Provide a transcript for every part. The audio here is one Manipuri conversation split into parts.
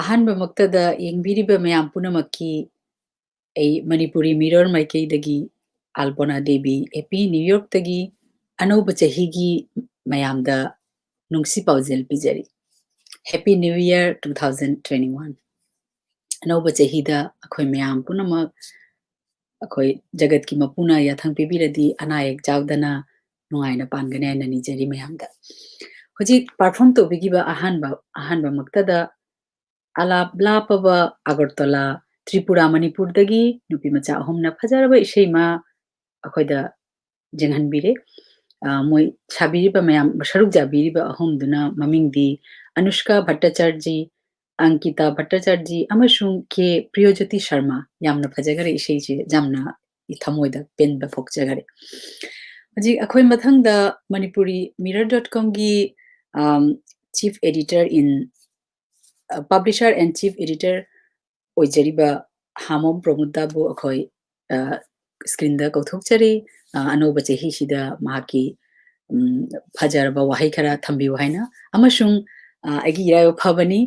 ꯑꯍꯥꯟꯕ ꯃꯛꯇꯗ ꯌꯦꯡꯕꯤꯔꯤꯕ ꯃꯌꯥꯝ ꯄꯨꯝꯅꯃꯛꯀꯤ ꯑꯩ ꯃꯅꯤꯄꯨꯔꯤ ꯃꯤꯔꯣꯜ ꯃꯥꯏꯀꯩꯗꯒꯤ ꯑꯜꯄꯣꯅꯥ ꯗꯦꯕꯤ ꯍꯦꯄꯤ ꯅ꯭ꯌꯨ ꯌꯣꯔꯛꯇꯒꯤ ꯑꯅꯧꯕ ꯆꯍꯤꯒꯤ ꯃꯌꯥꯝꯗ ꯅꯨꯡꯁꯤ ꯄꯥꯎꯖꯦꯜ ꯄꯤꯖꯔꯤ ꯍꯦꯄꯤ ꯅ꯭ꯌꯨ ꯏꯌꯔ 2021 ꯑꯅꯧꯕ ꯆꯍꯤꯗ ꯑꯩꯈꯣꯏ ꯃꯌꯥꯝ ꯄꯨꯝꯅꯃꯛ ꯑꯩꯈꯣꯏ ꯖꯒꯠꯀꯤ ꯃꯄꯨꯅ ꯌꯥꯊꯪ ꯄꯤꯕꯤꯔꯗꯤ ꯑꯅꯥ ꯑꯌꯦꯛ ꯌꯥꯎꯗꯅ ꯅꯨꯡꯉꯥꯏꯅ ꯄꯥꯟꯒꯅꯤ ꯍꯥꯏꯅ ꯅꯤꯖꯔꯤ ꯃꯌꯥꯝꯗ ꯍꯧꯖꯤꯛ ꯄꯔꯐꯣꯔꯝ ꯇꯧꯕꯤꯈꯤꯕ ꯑꯍꯥꯟꯕ ꯃꯛꯇꯗ ꯑꯂꯥꯞ ꯂꯥꯞꯄꯕ ꯑꯒꯔꯇꯂꯥ ꯇ꯭ꯔꯤꯄꯨꯔꯥ ꯃꯅꯤꯄꯨꯔꯗꯒꯤ ꯅꯨꯄꯤ ꯃꯆꯥ ꯑꯍꯨꯝꯅ ꯐꯖꯔꯕ ꯏꯁꯩꯃ ꯑꯩꯈꯣꯏꯗ ꯖꯦꯡꯍꯟꯕꯤꯔꯦ ꯃꯣꯏ ꯁꯥꯕꯤꯔꯤꯕ ꯃꯌꯥꯝ ꯁꯔꯨꯛ ꯌꯥꯕꯤꯔꯤꯕ ꯑꯍꯨꯝꯗꯨꯅ ꯃꯃꯤꯡꯗꯤ ꯑꯅꯨꯁꯀꯥ ꯚट्टाचार्यजी अंकिता भट्टाचार्य अमसुंग के प्रियोज्योति शर्मा यामना फजगरे इसेजे जामना थमोइदा पेनबा फोकजगरे हजि अखोइ मथंगदा मणिपुरी mirror.com गी chief editor in publisher and chief editor ओइजरिबा हामोम प्रमुदाबु अखोइ स्क्रीन दा कौथोकचरी अनोबा चेहि सिदा माकी फजरबा वाहै खरा थम्बिउ हाइना अमसुंग आगी इरायो फबनी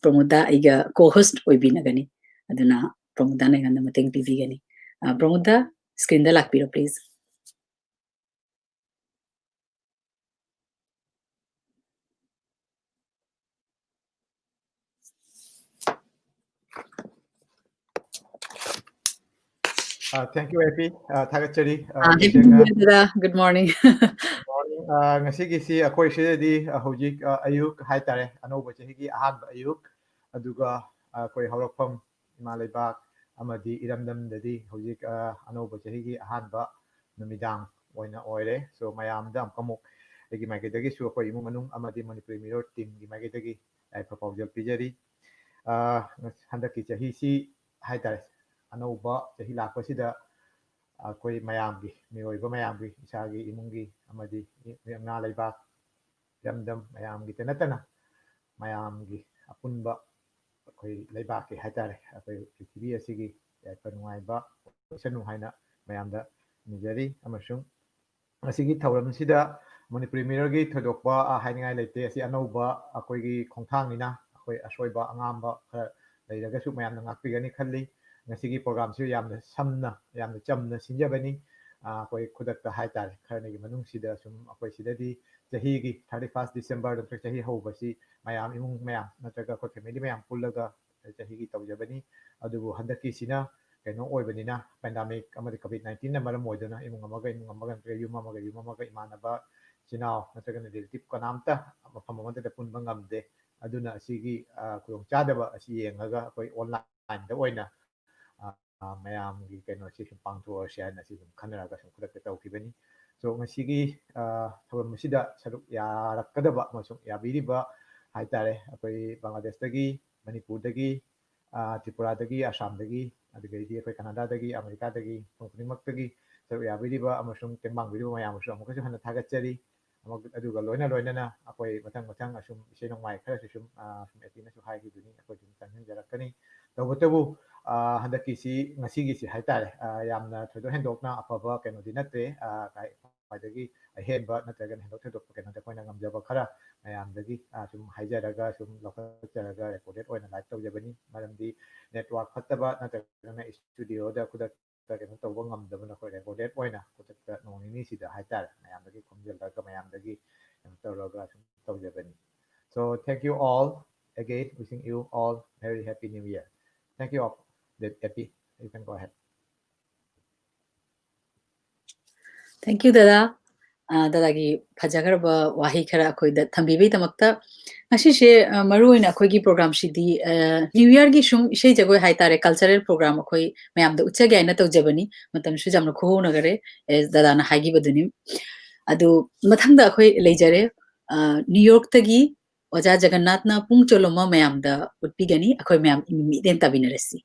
प्रमुदा आइगा को-होस्ट ओइबिनगनी अदुना प्रमुदा नेगंदा मतेंग पिबिगनी प्रमुदा स्क्रीन दा लाकपिरो please Thank you, Epi. Thagachari. Good morning. Morning. Ngasigi akoi sidadi hojik ayuk haitare anoba chahigi ahanba ayuk aduga akoi hawrakpham Himalaya amadi iramdam dadi hojik anoba chahigi ahanba numidang oina oire so mayamda amkamuk egi maigedagi su akoi imu manung amadi Manipuri Mirror team gi maigedagi ai proposal pijari handaki chahi si haitare anoba chahi lakpasida ꯑꯩꯈꯣꯏ ꯃꯌꯥꯝꯒꯤ ꯃꯤꯑꯣꯏꯕ ꯃꯌꯥꯝꯒꯤ ꯏꯁꯥꯒꯤ ꯏꯃꯨꯡꯒꯤ ꯑꯃꯗꯤ ꯉꯥ ꯂꯩꯕꯥꯛ ꯏꯔꯝꯗꯝ ꯃꯌꯥꯝꯒꯤꯇ ꯅꯠꯇꯅ ꯃꯌꯥꯝꯒꯤ ꯑꯄꯨꯟꯕ ꯑꯩꯈꯣꯏ ꯂꯩꯕꯥꯛꯀꯤ ꯍꯥꯏꯇꯥꯔꯦ ꯑꯩꯈꯣꯏ ꯄ꯭ꯔꯤꯊꯤꯕꯤ ꯑꯁꯤꯒꯤ ꯌꯥꯏꯐ ꯅꯨꯡꯉꯥꯏꯕ ꯑꯣꯏꯁꯅꯨ ꯍꯥꯏꯅ ꯃꯌꯥꯝꯗ ꯅꯤꯖꯔꯤ ꯑꯃꯁꯨꯡ ꯉꯁꯤꯒꯤ ꯊꯧꯔꯝꯁꯤꯗ ꯃꯅꯤꯄꯨꯔꯤ ꯃꯤꯔꯔꯒꯤ ꯊꯣꯏꯗꯣꯛꯄ ꯍꯥꯏꯅꯤꯡꯉꯥꯏ ꯂꯩꯇꯦ ꯑꯁꯤ ꯑꯅꯧꯕ ꯑꯩꯈꯣꯏꯒꯤ ꯈꯣꯡꯊꯥꯡꯅꯤꯅ ꯑꯩꯈꯣꯏ ꯑꯁꯣꯏꯕ ꯑꯉꯥꯝꯕ ꯈꯔ ꯂꯩꯔꯒꯁꯨ ꯃꯌꯥꯝꯅ ꯉꯥꯛꯄꯤꯒꯅꯤ ꯈꯜꯂꯤ ngasi program su yamna samna yamna chamna sinjabani koi khudakta haitare kharnagi manung sida sum akoi sidadi chahi gi 31st December da chahi hobasi mayam imung mayam natraga ko family mayam pullaga chahi gi tawjabani adubu handaki sina kaino oibanina pandemic amadi covid-19 na maram oidana imung amaga yum amaga imanaba sinao natraga relative kanamta mafam amada da punba ngamde aduna asigi kurong chadaba asi yengaga akoi online da oina mayamgi kaino si sum pangthuosi haina si sum khanaraga sum khudakta tawkhibani so ngasigi thoram sida saruk yarakadaba amasung yabiriba haitare akoi Bangladesh dagi Manipur dagi Tripura dagi Assam dagi adigadi akoi Canada dagi America dagi pungpunimak dagi saruk yabiriba amasung tembang biriba mayam su amukasu hana thagachari aduga loina akoi matang asum isei nongmai khara sum etina su haigiduni akoi sum tanjarakani tawbatabu handaki si ngasigi si haitare yamna thodo hendokna afaba kaino dinate kai paidagi ahenba natraga hendok thodok kaino ta koina ngamjaba khara mayamdagi sum haijaraga sum lokacharaga recorded oina live tawjabani maramdi network fattaba natraga studio da kudak kaino tawba ngamdaba na koi recorded oina kudak nongini sida haitare mayamdagi khomjeldaga mayamdagi tawraga sum tawjabani so thank you all again wishing you all very happy new year thank you all Epi, you can go ahead. Thank you, Dada. Dadagi Pajagaraba Wahi Kara Koida Tambibi Tamakta. Ashishe Maruin Akogi program Shidi New Year Gishum She Jago Haitare cultural program Akoi Mayam the Uchagaina to Jabani, Matam Shujam Ko Nagare, as Dadana Hagi Badunim. Adu Matanga Akoi Lejare, New York Tagi, Oja Jagannatna Pungcholoma Mayam the Utpigani, Akoi Mayam Immediate Tabinaresi.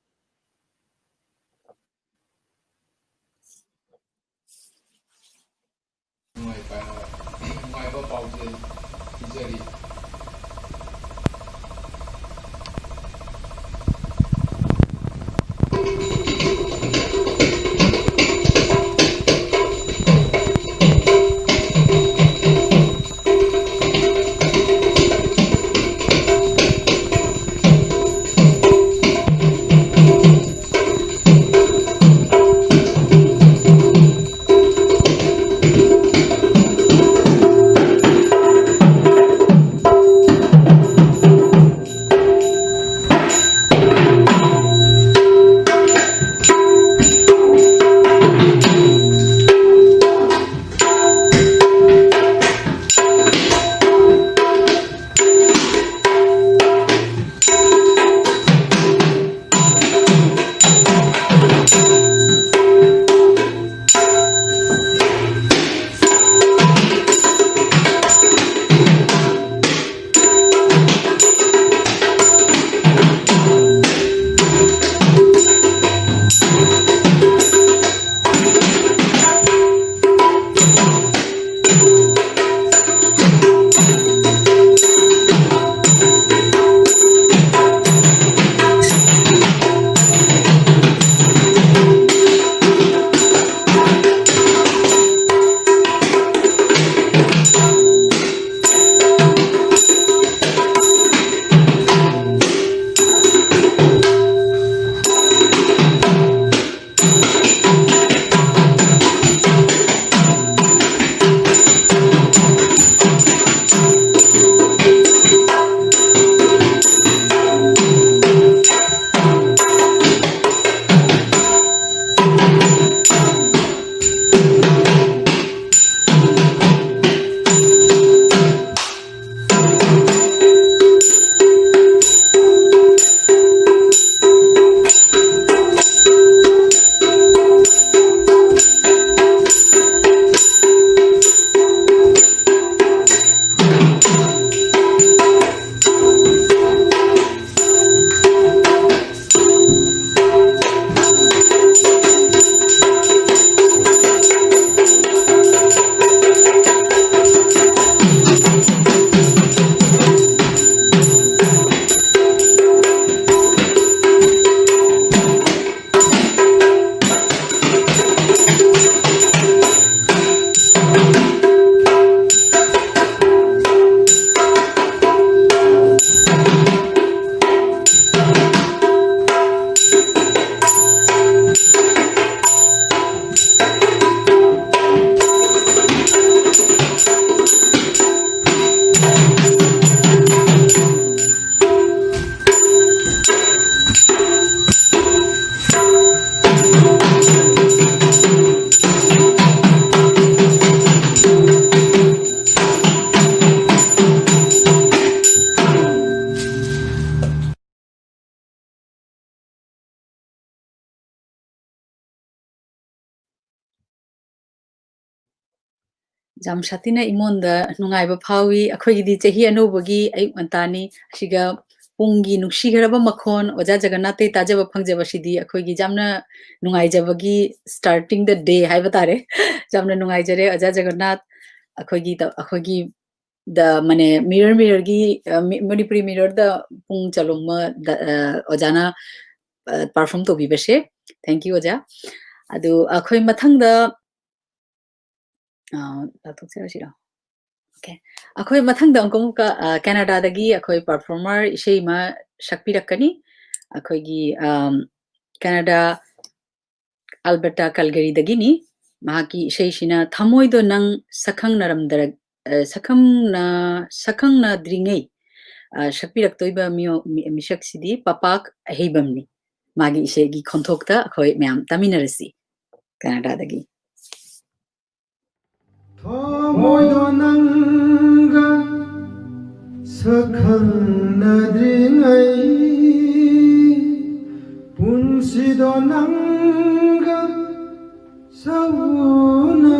ꯌꯥꯝ ꯁꯥꯊꯤꯅ ꯏꯃꯣꯟꯗ ꯅꯨꯡꯉꯥꯏꯕ ꯐꯥꯎꯏ ꯑꯩꯈꯣꯏꯒꯤꯗꯤ ꯆꯍꯤ ꯑꯅꯧꯕꯒꯤ ꯑꯌꯨꯛ ꯉꯟꯇꯥꯅꯤ ꯑꯁꯤꯒ ꯄꯨꯡꯒꯤ ꯅꯨꯡꯁꯤꯈ꯭ꯔꯕ ꯃꯈꯣꯟ ꯑꯣꯖꯥ ꯖꯒꯟꯅꯥꯊꯇꯩ ꯇꯥꯖꯕ ꯐꯪꯖꯕꯁꯤꯗꯤ ꯑꯩꯈꯣꯏꯒꯤ ꯌꯥꯝꯅ ꯅꯨꯡꯉꯥꯏꯖꯕꯒꯤ ꯁ꯭ꯇꯥꯔꯇꯤꯡ ꯗ ꯗꯦ ꯍꯥꯏꯕ ꯇꯥꯔꯦ ꯌꯥꯝꯅ ꯅꯨꯡꯉꯥꯏꯖꯔꯦ ꯑꯣꯖꯥ ꯖꯒꯟꯅꯥꯊ ꯑꯩꯈꯣꯏꯒꯤ ꯗ ꯃꯅꯦ ꯃꯤꯔꯔꯒꯤ ꯃꯅꯤꯄꯨꯔꯤ ꯃꯤꯔꯔꯗ ꯄꯨꯡ ꯆꯂꯣꯡꯃ ꯑꯣꯖꯥꯅ ꯄꯔꯐꯣꯔꯝ ꯇꯧꯕꯤꯕꯁꯦ ꯊꯦꯡꯛ ꯌꯨ ꯑꯣꯖꯥ ꯑꯗꯨ ꯑꯩꯈꯣꯏ ꯃꯊꯪꯗ ꯂꯥꯛꯊꯣꯛꯆꯔꯁꯤꯔꯣ ꯑꯣꯀꯦ ꯑꯩꯈꯣꯏ ꯃꯊꯪꯗ ꯑꯃꯨꯛꯀ ꯀꯦꯅꯥꯗꯥꯗꯒꯤ ꯑꯩꯈꯣꯏ ꯄꯔꯐꯣꯔꯃꯔ ꯏꯁꯩ ꯑꯃ ꯁꯛꯄꯤꯔꯛꯀꯅꯤ ꯑꯩꯈꯣꯏꯒꯤ ꯀꯦꯅꯥꯗꯥ ꯑꯜꯕꯔꯇꯥ ꯀꯜꯒꯔꯤꯗꯒꯤꯅꯤ ꯃꯍꯥꯛꯀꯤ ꯏꯁꯩꯁꯤꯅ ꯊꯃꯣꯏꯗꯣ ꯅꯪ ꯁꯛꯈꯪꯅꯗ꯭ꯔꯤꯉꯩ ꯁꯛꯄꯤꯔꯛꯇꯣꯏꯕ ꯃꯤꯁꯛꯁꯤꯗꯤ ꯄꯄꯥꯛ ꯑꯍꯩꯕꯝꯅꯤ ꯃꯥꯒꯤ ꯏꯁꯩꯒꯤ ꯈꯣꯟꯊꯣꯛꯇ ꯑꯩꯈꯣꯏ ꯃꯌꯥꯝ ꯇꯥꯃꯤꯟꯅꯔꯁꯤ ꯀꯦꯅꯥꯗꯥꯗꯒꯤ ꯊꯃꯣꯏꯗꯣ ꯅꯪꯒ ꯁꯛꯈꯪꯅꯗ꯭ꯔꯤꯉꯩ ꯄꯨꯟꯁꯤꯗꯣ ꯅꯪꯒ ꯁꯥꯎꯅꯗ꯭ꯔꯤꯉꯩ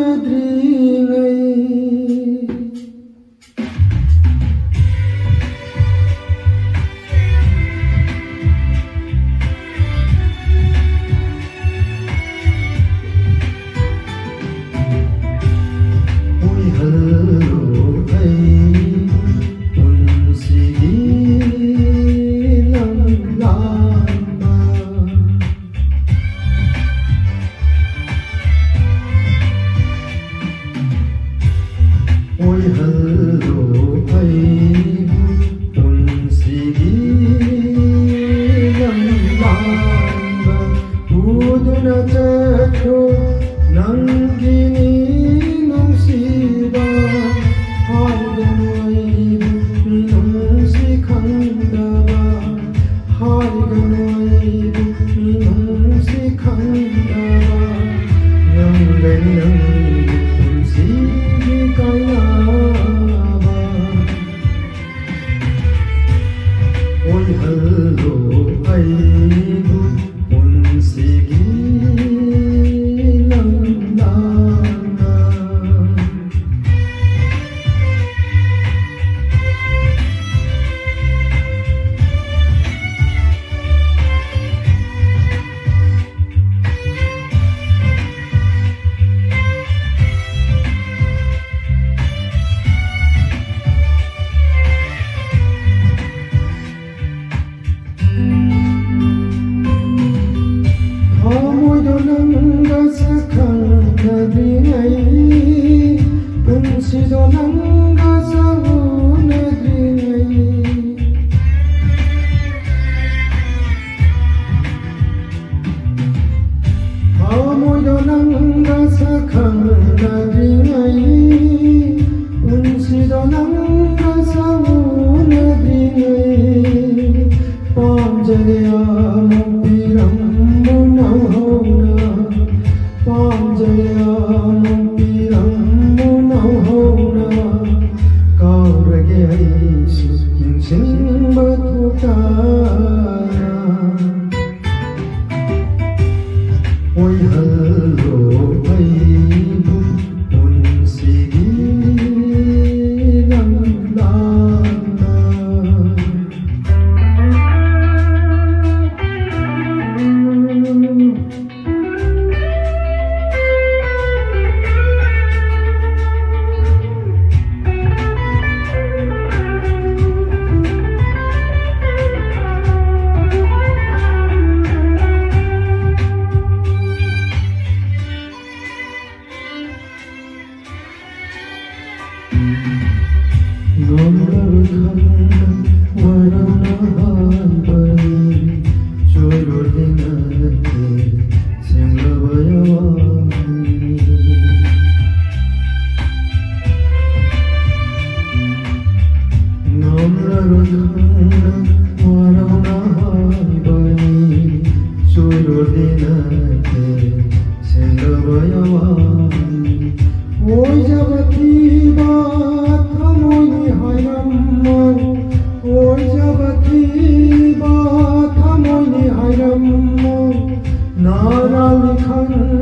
Nara likhan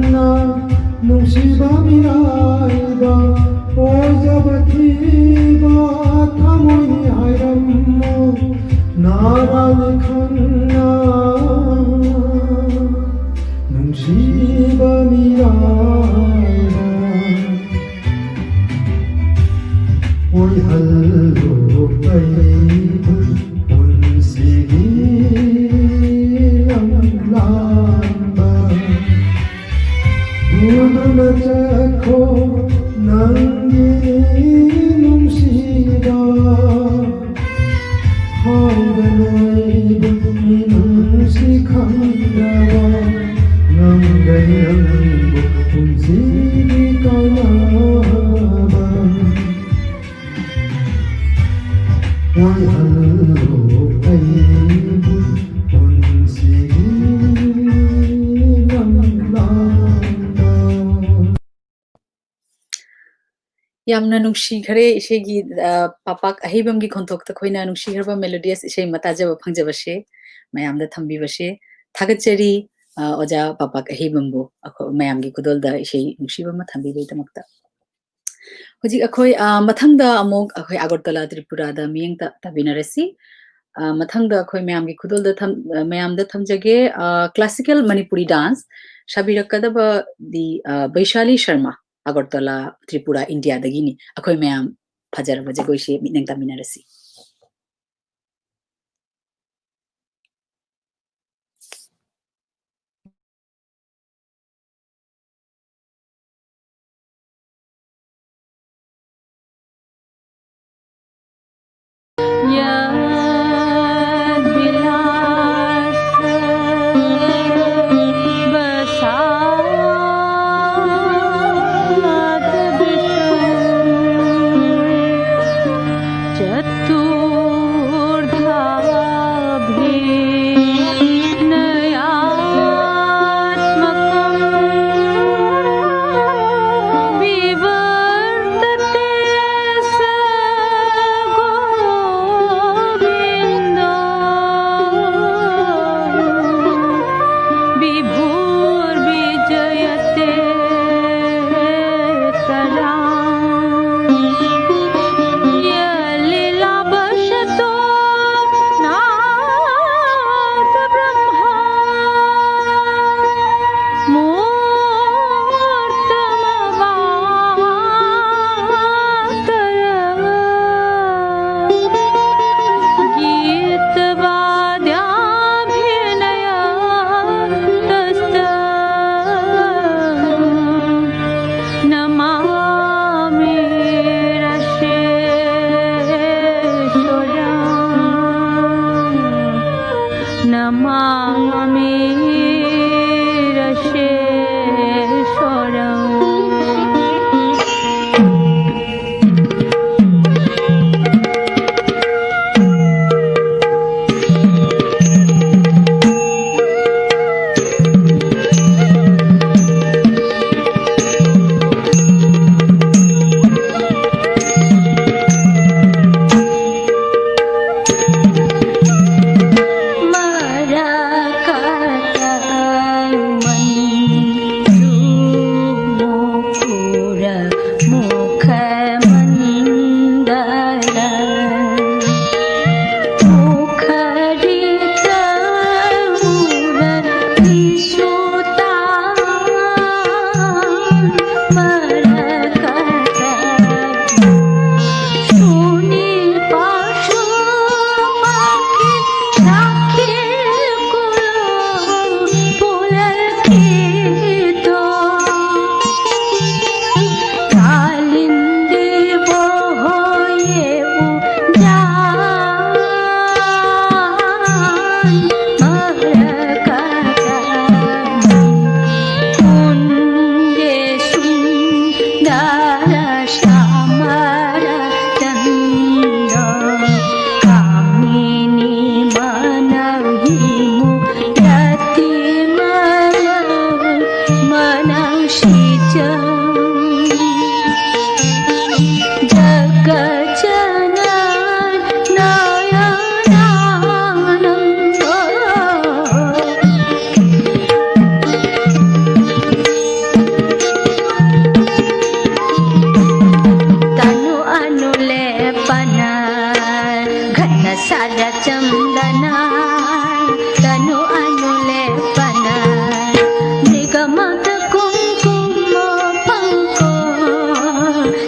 ꯑꯣꯏꯍꯜꯂꯣ ꯑꯩꯕꯨ ꯄꯨꯟꯁꯤꯒꯤ ꯂꯝꯂꯥꯟꯗ ꯄꯨꯗꯨꯅ ꯆꯠꯈꯣ ꯅꯪꯒꯤ ꯅꯨꯡꯁꯤꯕ ꯍꯥꯏꯗꯅ ꯑꯩꯕꯨ ꯃꯤꯅꯨꯡꯁꯤ ꯈꯪꯗꯕ ꯉꯝꯒꯩ ꯅꯪꯕꯨ ꯄꯨꯟꯁꯤꯒꯤ ꯀꯥꯏꯅꯕ ꯑꯣꯏꯍꯜꯂꯣ ꯑꯩꯕꯨ ꯄꯨꯟꯁꯤꯒꯤ ꯂꯝꯂꯥꯟꯗ ꯌꯥꯝꯅ ꯅꯨꯡꯁꯤꯈꯔꯦ ꯏꯁꯩꯒꯤ ꯄꯥꯄꯥꯛ ꯑꯍꯩꯕꯝꯒꯤ ꯈꯣꯟꯊꯣꯛꯇ ꯑꯩꯈꯣꯏꯅ ꯅꯨꯡꯁꯤꯈ꯭ꯔꯕ ꯃꯦꯂꯣꯗꯤꯌꯁ ꯏꯁꯩ ꯑꯃ ꯇꯥꯖꯕ ꯐꯪꯖꯕꯁꯦ ꯃꯌꯥꯝꯗ ꯊꯝꯕꯤꯕꯁꯦ ꯊꯥꯒꯠꯆꯔꯤ ꯑꯣꯖꯥ ꯄꯥꯄꯥꯛ ꯑꯍꯩꯕꯝꯕꯨ ꯃꯌꯥꯝꯒꯤ ꯈꯨꯗꯣꯜꯗ ꯏꯁꯩ ꯅꯨꯡꯁꯤꯕ ꯑꯃ ꯊꯝꯕꯤꯕꯒꯤꯗꯃꯛꯇ ꯍꯧꯖꯤꯛ ꯑꯩꯈꯣꯏ ꯃꯊꯪꯗ ꯑꯃꯨꯛ ꯑꯩꯈꯣꯏ ꯑꯒꯔꯇꯂꯥ ꯇ꯭ꯔꯤꯄꯨꯔꯥꯗ ꯃꯤꯠꯌꯦꯡ ꯇꯥꯕꯤꯅꯔꯁꯤ ꯃꯊꯪꯗ ꯑꯩꯈꯣꯏ ꯃꯌꯥꯝꯒꯤ ꯈꯨꯗꯣꯜꯗ ꯃꯌꯥꯝꯗ ꯊꯝꯖꯒꯦ ꯀ꯭ꯂꯥꯁꯤꯀꯦꯜ ꯃꯅꯤꯄꯨꯔꯤ ꯗꯥꯟꯁ ꯁꯥꯕꯤꯔꯛꯀꯗꯕꯗꯤ ꯕꯩꯁꯥꯂꯤ ꯁꯔꯃ ꯑꯒꯔꯇꯂꯥ ꯇ꯭ꯔꯤꯄꯨꯔꯥ ꯏꯟꯗꯤꯌꯥꯗꯒꯤꯅꯤ ꯑꯩꯈꯣꯏ ꯃꯌꯥꯝ ꯐꯖꯔꯕ ꯖꯒꯣꯏꯁꯦ ꯃꯤꯠꯌꯦꯡ ꯇꯥꯃꯤꯟꯅꯔꯁꯤ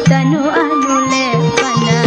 Tanu anule pana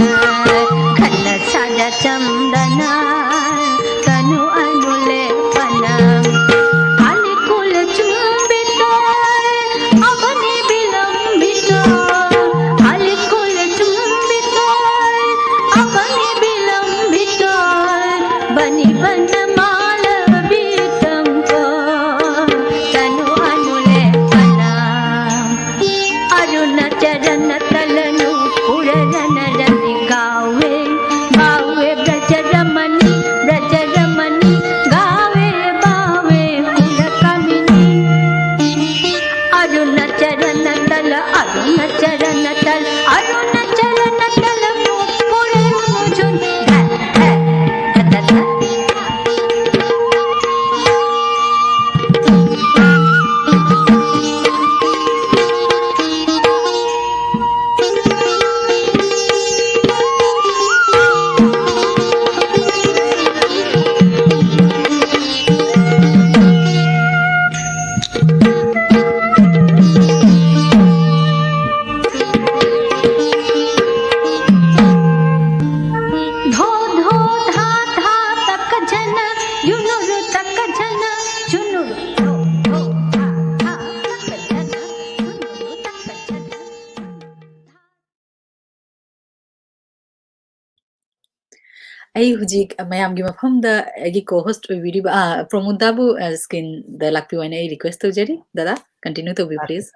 ai hujik mayam gi mafam da agi co-host oibiri ba Promuda bu skin da lakpi wana ai request tawjari dada continue to be please.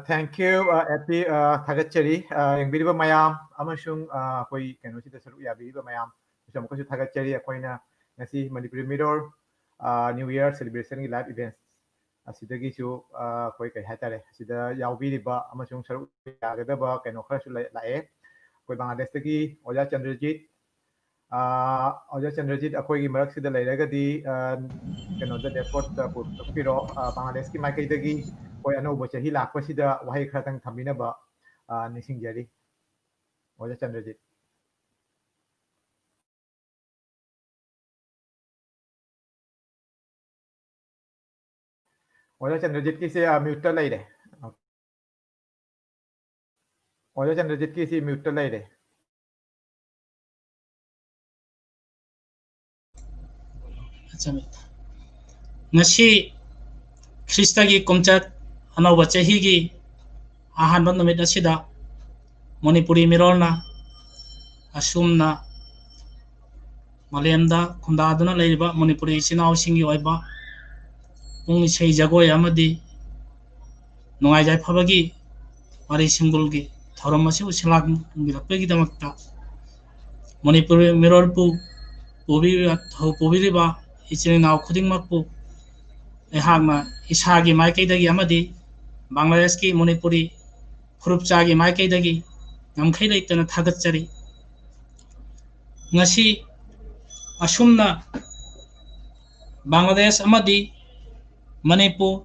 Thank you, Epi Thagachari, Yangbiriba Mayam, Amashung, Koi Kenochi Saru Yabiriba Mayam, Shamkosu Thagachari, Akoina, Nasi Manipuri Mirror, New Year celebration live events. Asidagi chu Koi Hatare, Sida Yaubiriba, Amashung Saru Yagadaba, Kenokasu Lae, Koi Bangladestagi, Oja Chandrajit, Oja Chandrajit, Akoi Maraxida Lairagadi, Kenoda Depot, Piro, Bangladeski Makaidagi. Koi anouba chahi lakpasida wahai kharatang thaminaba nisingjari Oja Chandrajit. Oja Chandrajit ki se mute lai de. Oja Chandrajit ki se mute lai de. Ngasi Krista gi komchat anouba chahi gi ahanba numit asida Manipuri mirorna asumna malemda khundaduna leiba Manipuri chinau singi oiba pung sei jagoi amadi nungai jai phabagi wari singgulgi thoram asi usilak ngilapegi damakta Manipuri mirror pu pobiriba ichinaw khudingmakpu ehagna isagi maikaidagi amadi Bangladesh ki Manipuri furupchagi maikaidagi namkhai leitana thagatchari ngasi asumna Bangladesh amadi Manipur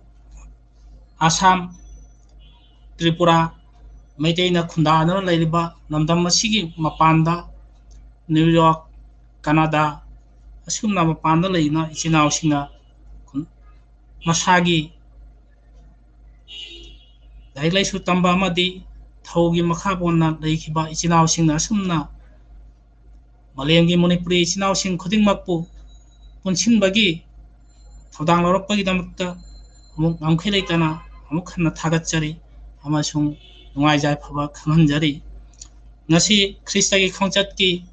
Assam Tripura Maitena khundana leiriba namdam asigi mapanda New York Canada asumna mapanda leina ichinaw singa masagi lailaisu tamba amadi thaugi makha ponna leikiba ichinaw singna asumna malemgi Manipuri ichinaw sing khudingmakpu punsinbagi thawdang lorokpagi damakta amuk namkhai leitana amuk khanna thagatchari amasung nungai jai phaba khanghanjari ngasi Kristagi khongchatki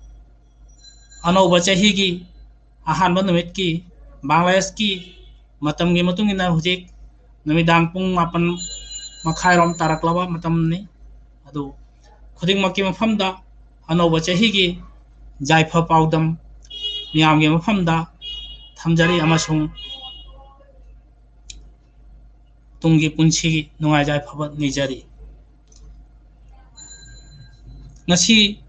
anouba chahigi ahanba numitki Bangladesh ki matamgi matungina hujik numidang pung 8 makhairom taraklaba matamni adu khudingmakki mafamda anouba chahigi jaifa paudam miyamgi mafamda thamjari amasung tunggi punsi nungai jai phaba nijari ngasi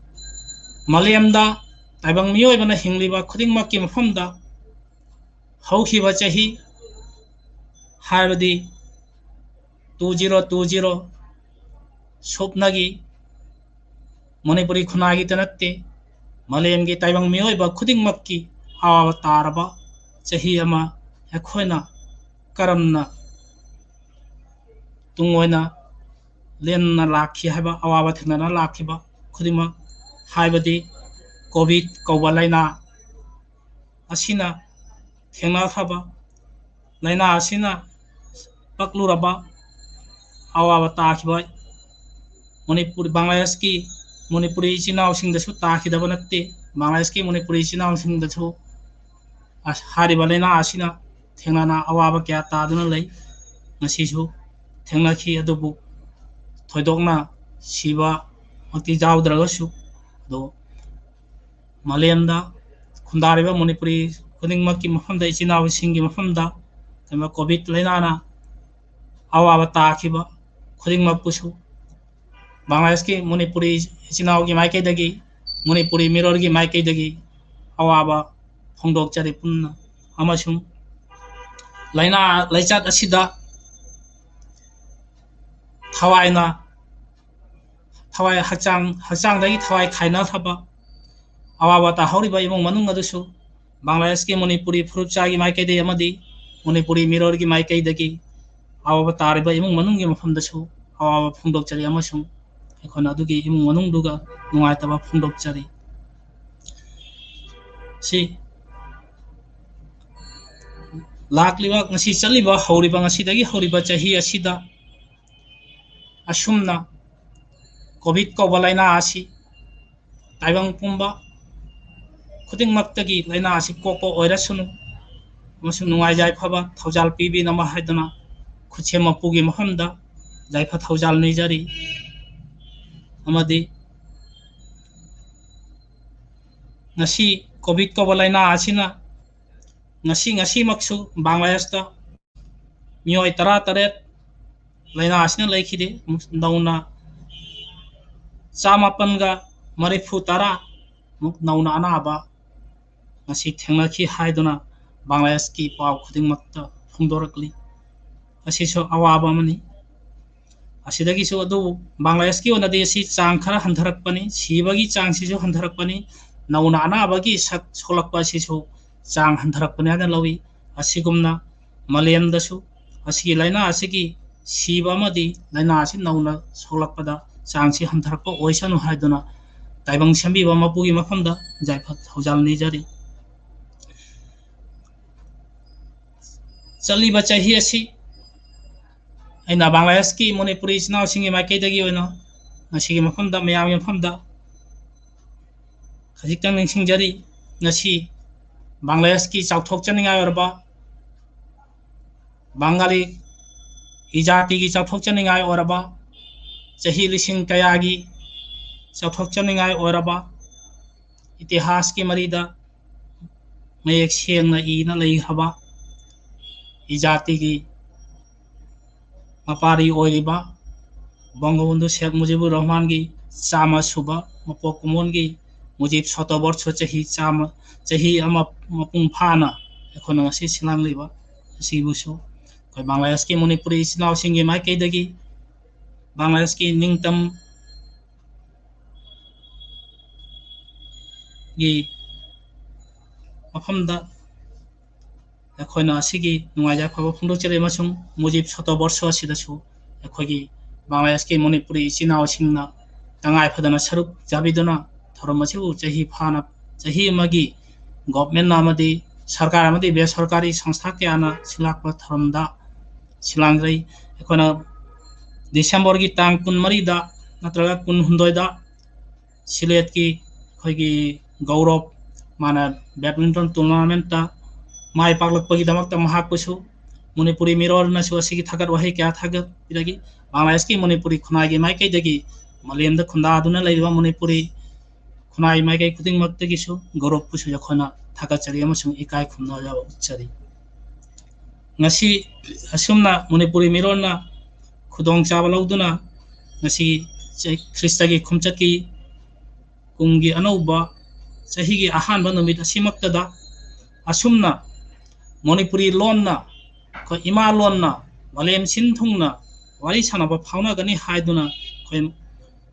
malemda taibang miyoibana hingliba khudingmakki mafamda haukiba chahi haibadi 2020 sopnagi Manipuri khunagi tanatte malemgi taibang miyoiba khudingmakki awa taraba chahi ama ekhoina karamna tungoina lenna lakhi haiba awa thnana lakhiba khudingmak haibadi covid kauba laina asina thengna khaba laina asina pakluraba awa takhiba Manipur Bangladesh ki Manipuri chinaw singdasu takhidaba natte Bangladesh ki Manipuri chinaw singdasu hariba laina asina thengnana awaba kya taduna lei ngasisu thengnakhi adubu thoidokna siba mati jawdragasu do malemda khundariba Manipuri khudingmakki mafamda ichinaw singi mafamda kama covid lainana awaba takhiba khudingmakpusu Bangladesh ki Manipuri ichinaw gi maikaidagi Manipuri mirror gi maikaidagi awaba phongdokchari punna amasung laina laichat asida thawai hakchangdagi thawai khaina thaba awaba tahoriba imong manung adusu Bangladesh ki Manipuri furupchagi maikaidagi amadi Manipuri mirror gi maikaidagi awaba tariba imong manunggi mafamdasu awaba phongdokchari amasung ekhona adugi imong manungduga nungaitaba phongdokchari si lakliba ngasi chaliba horiba ngasidagi horiba chahi asida asumna covid kauba laina asi taibang pumba ꯈꯨꯗꯤꯡꯃꯛꯇꯒꯤ ꯂꯩꯅꯥ ꯑꯁꯤ ꯀꯣꯛꯄ ꯑꯣꯏꯔꯁꯅꯨ ꯑꯃꯁꯨꯡ ꯅꯨꯡꯉꯥꯏ ꯌꯥꯏꯐꯕ ꯊꯧꯖꯥꯜ ꯄꯤꯕꯤꯅꯕ ꯍꯥꯏꯗꯨꯅ ꯈꯨꯠꯁꯦꯝ ꯃꯄꯨꯒꯤ ꯃꯐꯝꯗ ꯌꯥꯏꯐ ꯊꯧꯖꯥꯜ ꯅꯤꯖꯔꯤ ꯑꯃꯗꯤ ngasi covid ko balay na asina ngasi maksu Bangladesh miyoi tara taret laina asina laikide nauna chamapanga marifu tara nauna anaba ngasi thengnaki haiduna Bangladesh ki paw khuding makta phungdorakli asiso awaba mani asidagi so adu Bangladesh ki onadi si chang khara handharakpani sibagi chang sisu handharakpani nauna anabagi sak solakpa sisu chang handharakpani ada lawi asigumna Malayam dasu asigi laina asigi siba amadi laina asi nauna solakpada chang si handharakpa oisanu haiduna taibang sambiba mapugi mafamda jaiphat hojal nijari chaliba chahi asi aina Bangladesh ki Manipuri sinau singi maikaidagi oina ngasigi mafamda mayam mafamda khajikang ningsingjari ngasi Bangladesh ki chauthokchaningai orba Bangali ijati ki chauthokchaningai oraba chahi lising kayagi chauthokchaningai oraba itihas ki marida mayek sengna ina leihaba ijati ki mapari oiriba Bangabandhu Sheikh Mujibur Rahman ki chama suba mapok kumon ki Mujib Sotoborsho chahi ama mapung phana ekhona ngasi silang liba sibusu koi Bangladesh ki Manipuri sinau singi maikaidagi Bangladesh ki ningtam gi mafamda ekhona asigi nungai jaifaba phungdokjari amasung Mujib Sotoborsho asidasu ekhogi Bangladesh ki Manipuri sinau singna tangai phadana saruk jabiduna thorom asibu chahi phana chahi amagi government amadi sarkar amadi besarkari সংস্থা kyana silakpa tharomda silangrai ekhona December ki tang 23 da natraga 22 da Silet ki khoigi Gaurav mana badminton tournament ta mai paklakpagi damakta mahakpusu Manipuri mirror na su asigi thagat wahi kya thagat iragi Bangladesh ki Manipuri khunai mai kai dagi Malayam da khunda aduna laiba Manipuri khunai mai kai khuding maktagi su Gaurav pusu yakhona thagat chari amasung ikai khumna jawa chari ngasi asumna Manipuri mirror na khudong chaba lauduna ngasi Kristagi khumchaki kumgi anauba chahigi ahanba numit asimaktada asumna Manipuri lonna ko ima lonna Malayam sinthungna wari sanaba phauna gani haiduna ko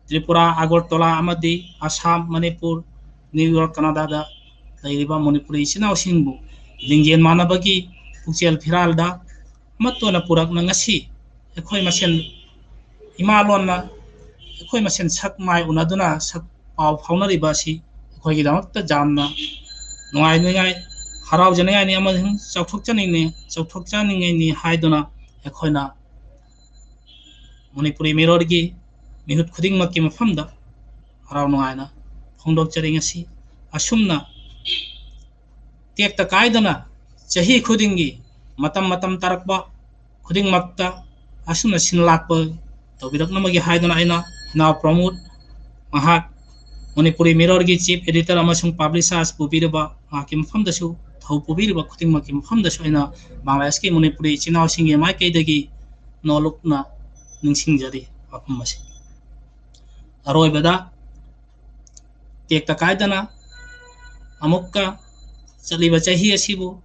Tripura Agartala amadi Assam Manipur New York Canada da lairiba Manipuri sinau singbu linggen manabagi puchel phiralda matona purakna ngasi ekhoi masen ima lonna ekhoi masen sak mai unaduna sak pau phaunariba si ekhoi gi damakta jamna nungai nungai harau janai ni amasung chauthokchani ni haiduna ekhoina Manipuri mirror gi mihut khuding makki mafamda harau nungaina phongdokchari ngasi asumna tekta kaidana chahi khudingi matam tarakba khuding makta asumna sinlakpa tobiraknamagi haiduna aina now promote mahak Manipuri mirror gi chief editor amasung publishers pubiraba ki mafamdasu thau pubiraba khuding makki mafamdasu aina Bangladesh ki Manipuri chinau singi mai kaidagi nolukna ningsingjari mafam asi aroibada tekta kaidana amukka chaliba chahi asibu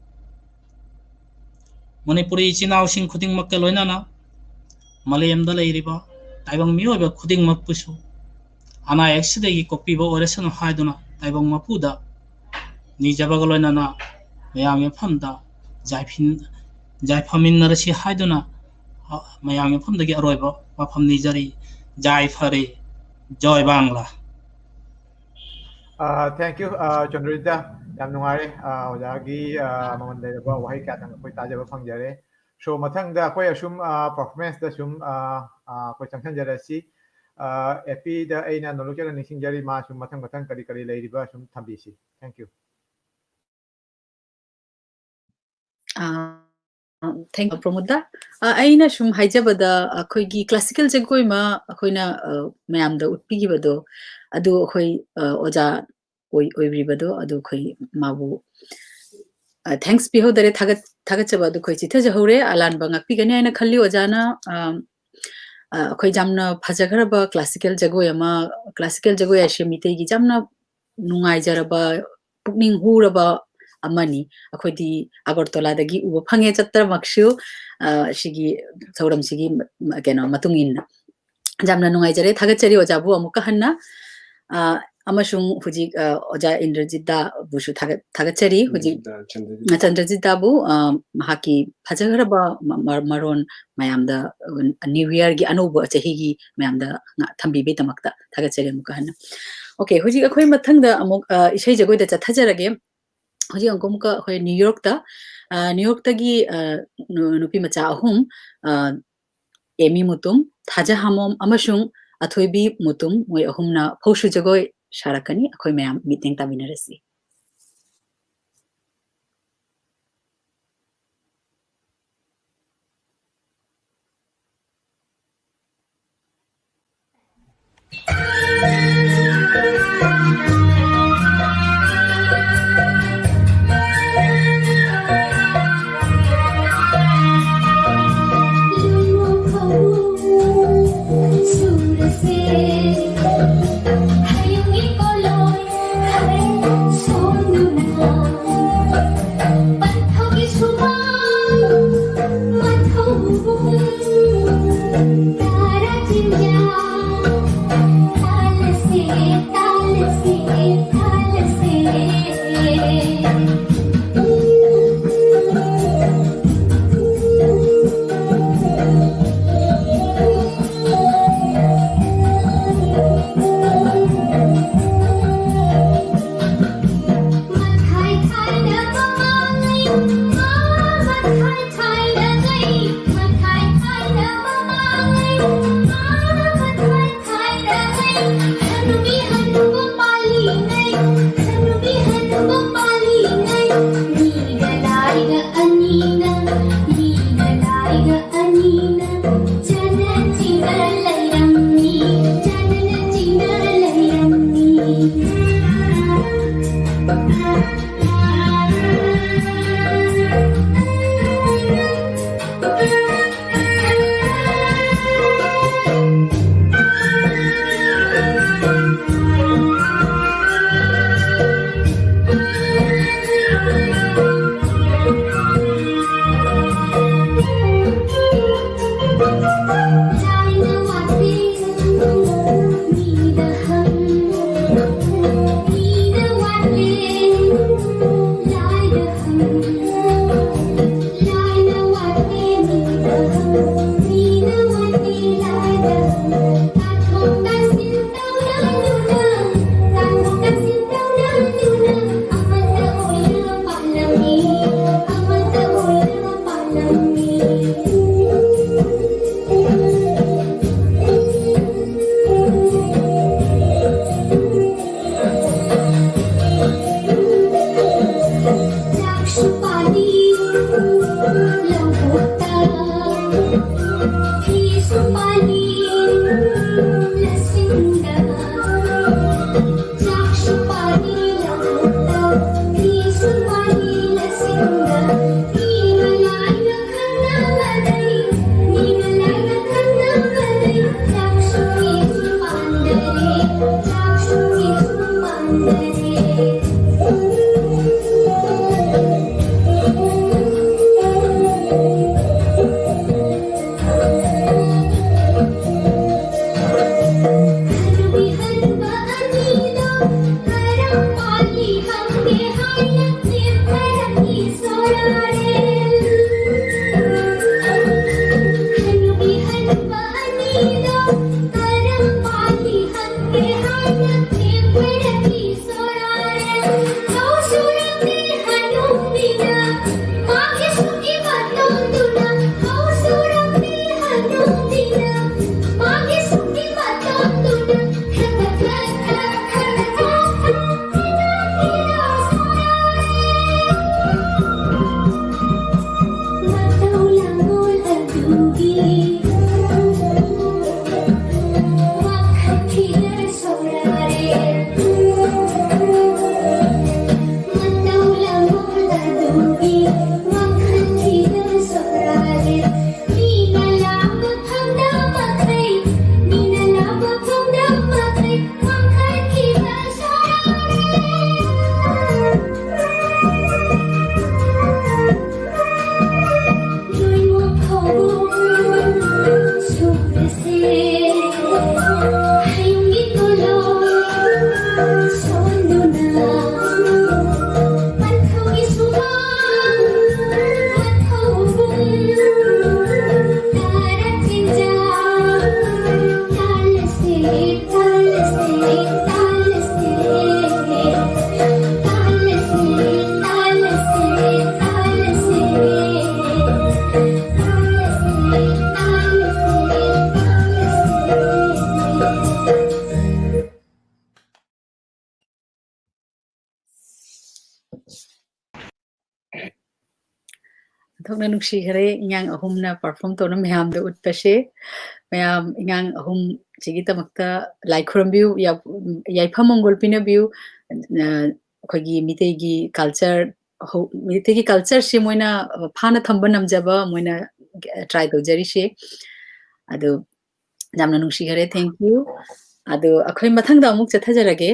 Manipuri chinau sing khuding makka loinana Malayam da leiriba taibang mioiba khuding makpusu ana exidagi kopiba oresano haiduna taibang mapuda nijabaga loinana mayam mafamda jaifaminarasi haiduna mayam mafamdagi aroiba mafam nijari jaifare joy Bangla Thank you, Chandrita. Yam nungare ojagi mamon leiraba wahi kyatang koi tajaba phangjare. So mathangda koi asum performance da sum koi changsanjarasi epi da aina nolokera nishingjari ma sum mathang kari leiriba sum thambisi. Thank you. Thank you, Promoda. Aina shum haijabada akhoi classical jagoi ma akhoina mayam da utpi gi bado adu akhoi oja oi bado adu akhoi mabu thanks piho dare thagat chaba adu akhoi chitha jahore alan bangak pi gani aina khalli ojana akhoi jamna phajagraba classical jagoi ashemite gi jamna nungai jaraba pukning huraba amani akhodi agartala dagi uba phange chatra makshu shigi thauram sigi keno matungin jamna nungai jare thagachari ojabu amuka hanna amasung huji oja indrajita bushu thagachari huji chandrajita bu mahaki phajagraba maron mayamda new year gi anuba chahi gi mayamda thambi be tamakta thagachari amuka hanna okay huji akhoi mathangda amuk isai jagoi da chathajarage hoji angkomka hoi New York tagi nupi macha ahum emi mutum thaja hamom amasung athoibi mutum moi ahumna phoshu jagoi sharakani akhoi mayam meeting taminarasi thok na nungsi khare ingang ahum na perform to na mayam da utpase mayam ingang ahum chigi tamakta lai khuram biu ya yaifa mongol pina biu khogi mitei gi culture mitei gi culture se moina phana thamba namjaba moina try to jari se adu jamna nungsi khare thank you adu akhoi mathang da amuk chathajarage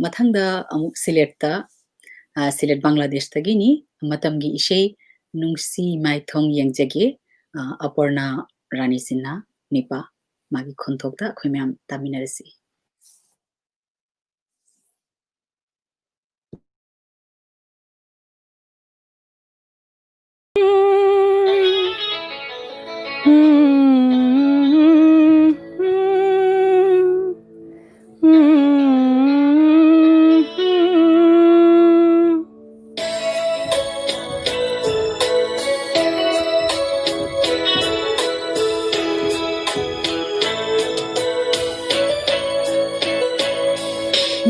mathang da amuk select ta silet Bangladesh tagi ni matamgi isei nungsi maithong yengjage Aparna Rani Sinha nipa magi khonthok da khoi myam taminarasi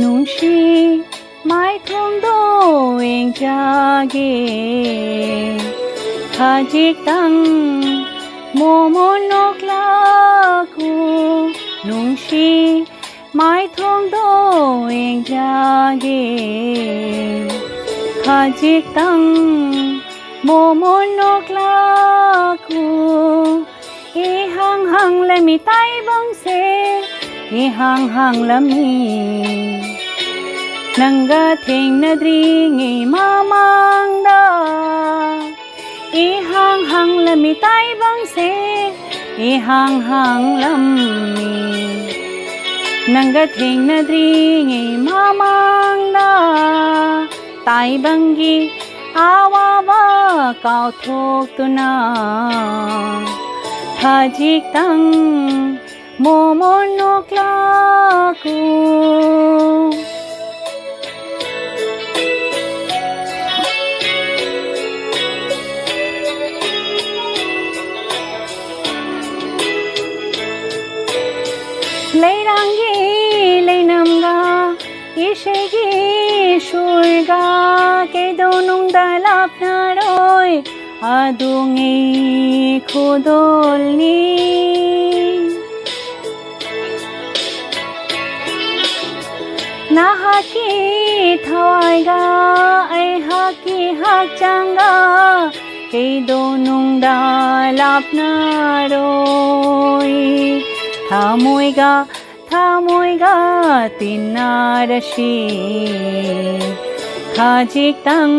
Nungshi mai thong do eng jage khajik tang momo nok la ku nungshi mai thong do eng jage khajik tang momo nok la ku e hang hang le mi tai bang se e hang hang la mi nanga thengnadri nge mamangda e hang hang la mi tai bang se e hang hang lam mi nanga thengnadri nge mamangda tai bangi awa ba kaw thok tuna khajik tang momo nok la ku leirangi leinamga ishegi shurga ke donung dalap naroi adungi khudolni nahaki thawaiga ai haki hakchanga ke donung dalap naroi thamoiga tinarashi khajik tang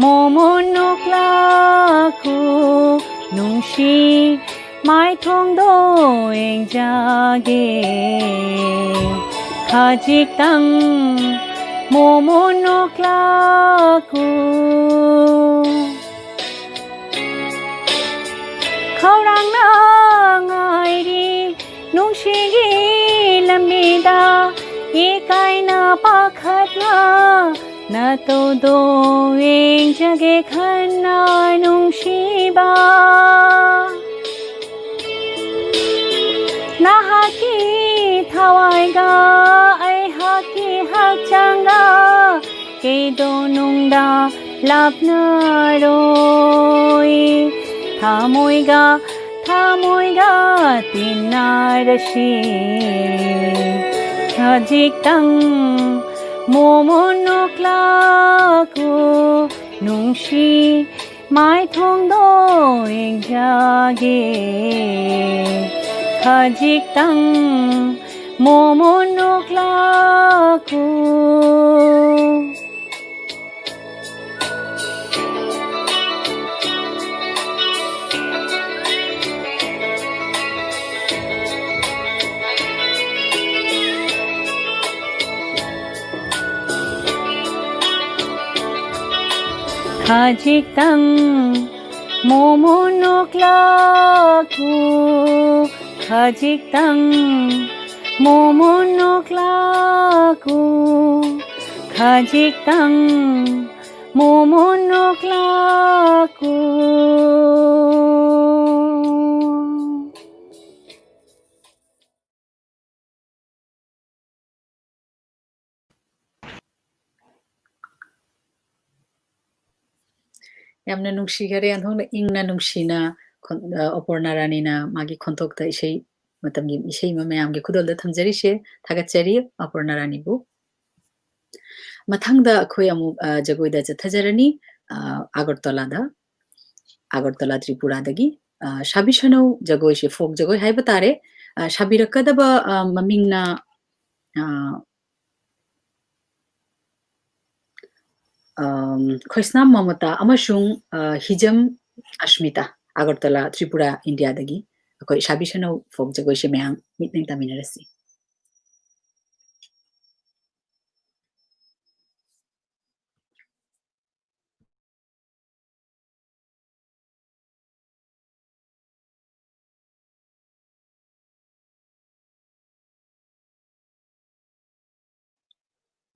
momo nok la ku nungshi mai thong do eng jage khajik tang momo nok la ku khaurang na ngai ri nungshigi lamida ekai na pakhat na to do eng jage khana nungshiba na haki thawaiga ai haki hakchanga ke donung da lapna roi thamoiga tinarashi khajik tang momo nok la ku nungshi mai thong do eng jage khajik tang momo nok la ku khajik tang momo nok la ku khajik tang momo nok la ku khajik tang momo nok la ku yamna nungsigare anthongna ingna nungsina Aparna Ranina magi khonthokta isei matamgi isei ma mayamgi khudolda thamjari se thagaachari Aparna Rani bu mathangda akhoi amu jagoida chathajarani Agartala da Agartala Tripura dagi Shabishanau jagoi se folk jagoi haiba tare shabirakadaba mamingna Khoisnam Mamata amashung Hijam Ashmita Agartala Tripura India dagi akoi Shabishanau folk jagoi se mayang mitning taminarasi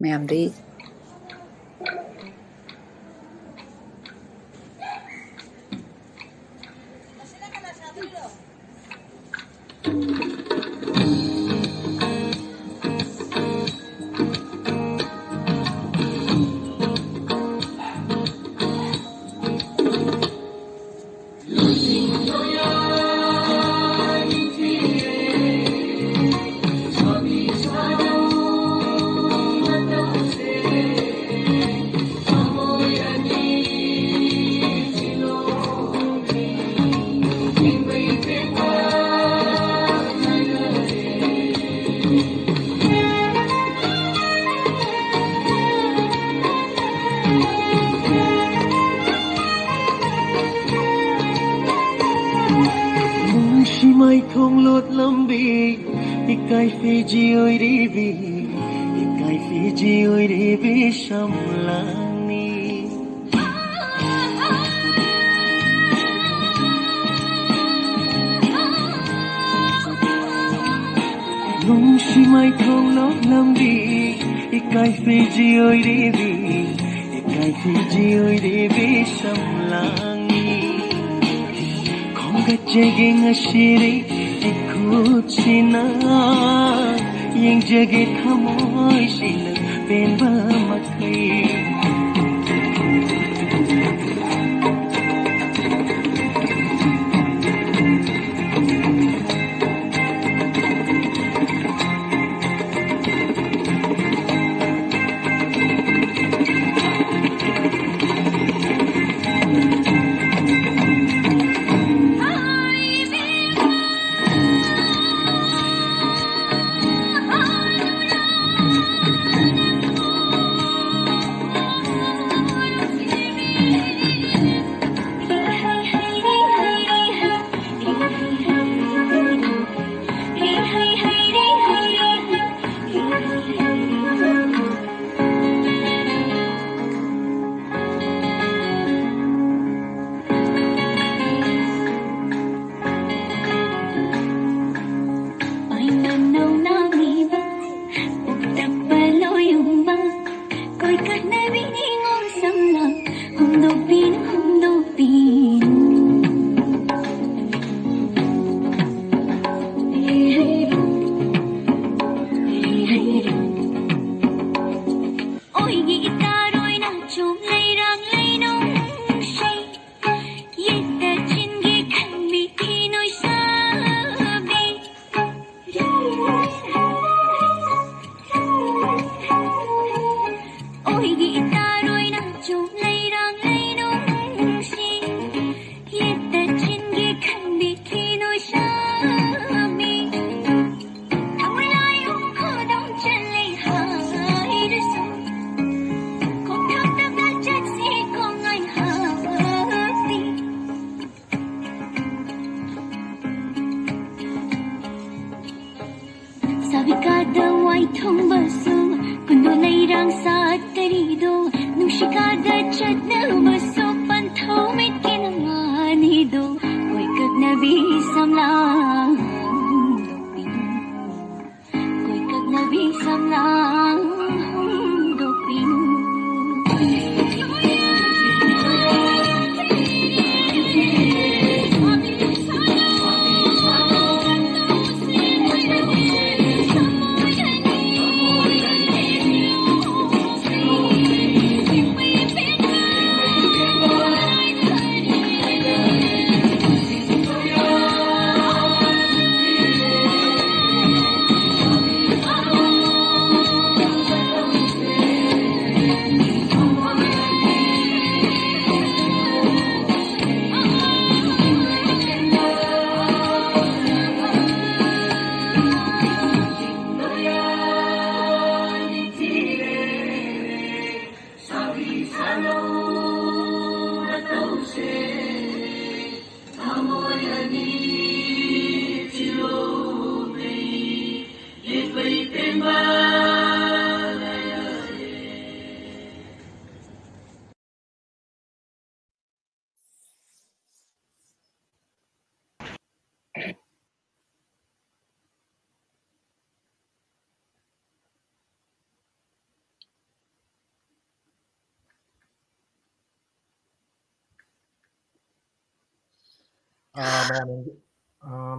mayamri Mai không lột lâm bì Ikai Fiji oi ribi Ikai Fiji oi ribi Shamlani Nung si mai không lột lâm bì Ikai Fiji oi ribi Ikai Fiji oi ribi Shamlani Gajage ngashiri ikuchina Yang jage thamoy sila penba makai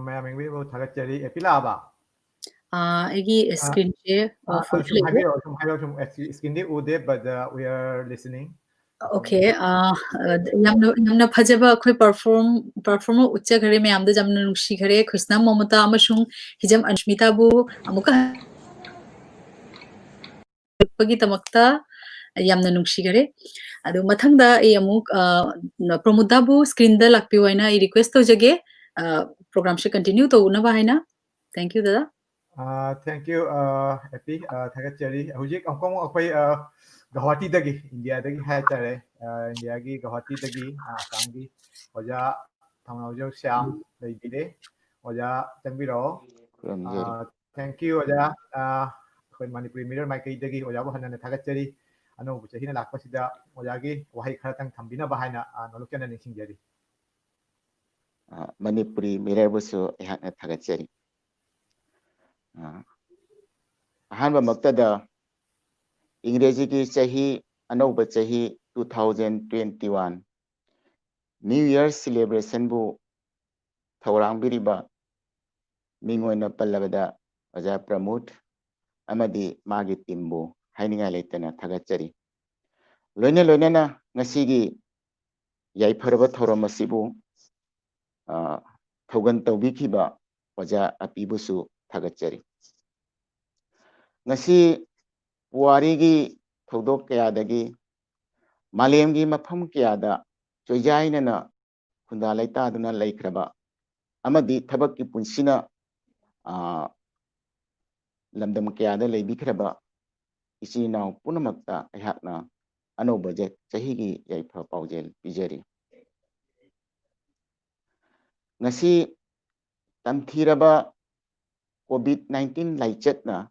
ꯃꯌꯥꯝ ꯌꯦꯡꯕꯤꯕ ꯊꯥꯒꯠꯆꯔꯤ ꯑꯦꯄꯤꯂꯥꯕ ꯑꯩꯒꯤ ꯁ꯭ꯀ꯭ꯔꯤꯟꯁꯦ ꯐꯨꯜ ꯁꯨꯝ ꯍꯥꯏꯕꯤꯔꯛꯑꯣ ꯁꯨꯝ ꯁ꯭ꯀ꯭ꯔꯤꯟꯗꯤ ꯎꯗꯦ but we are listening. Okay, yamna phajaba akhoi performer utchakhare mayamda jamna nungsikhare Krishna Mamata amasung hijam Anshmita bu amuka pagi tamakta yamna nungsikhare adu mathangda ei amuk Pramuda bu screen da lakpi waina I request tojage program se continue to una ba haina. Thank you dada. Thank you Epi thagachari hujik amkong akhoi Guwahati dagi India dagi hai tare India gi Guwahati dagi Assam gi oja thamnaujau syam leibide oja changbiro thank you oja akhoi Manipuri Mirror Maikai dagi oja bu hanana thagachari ano bu chahina lakpasida oja gi wahai kharatang thambina ba haina nolukena ningsingjari Manipuri Mirror busu ehakna thagachari ahanba maktada Ingreji ki chahi anauba chahi 2021 New Year celebration bu thawrang biriba mingoina pallabada oja Pramod amadi magi timbu haininga leitana thagachari loina ngasigi yaipharaba thoram asibu thogan tawbikhiba oja apibusu thagachari ngasi warigi thodok kayadagi malemgi mafam kayada choijainana khunda laitaduna laikhraba amadi thabakki punsina lamdam kayada leibikhraba ichinaw punamakta ayhakna anoba chahigi yaipha paujel pijari ngasi tamthiraba COVID-19 laichatna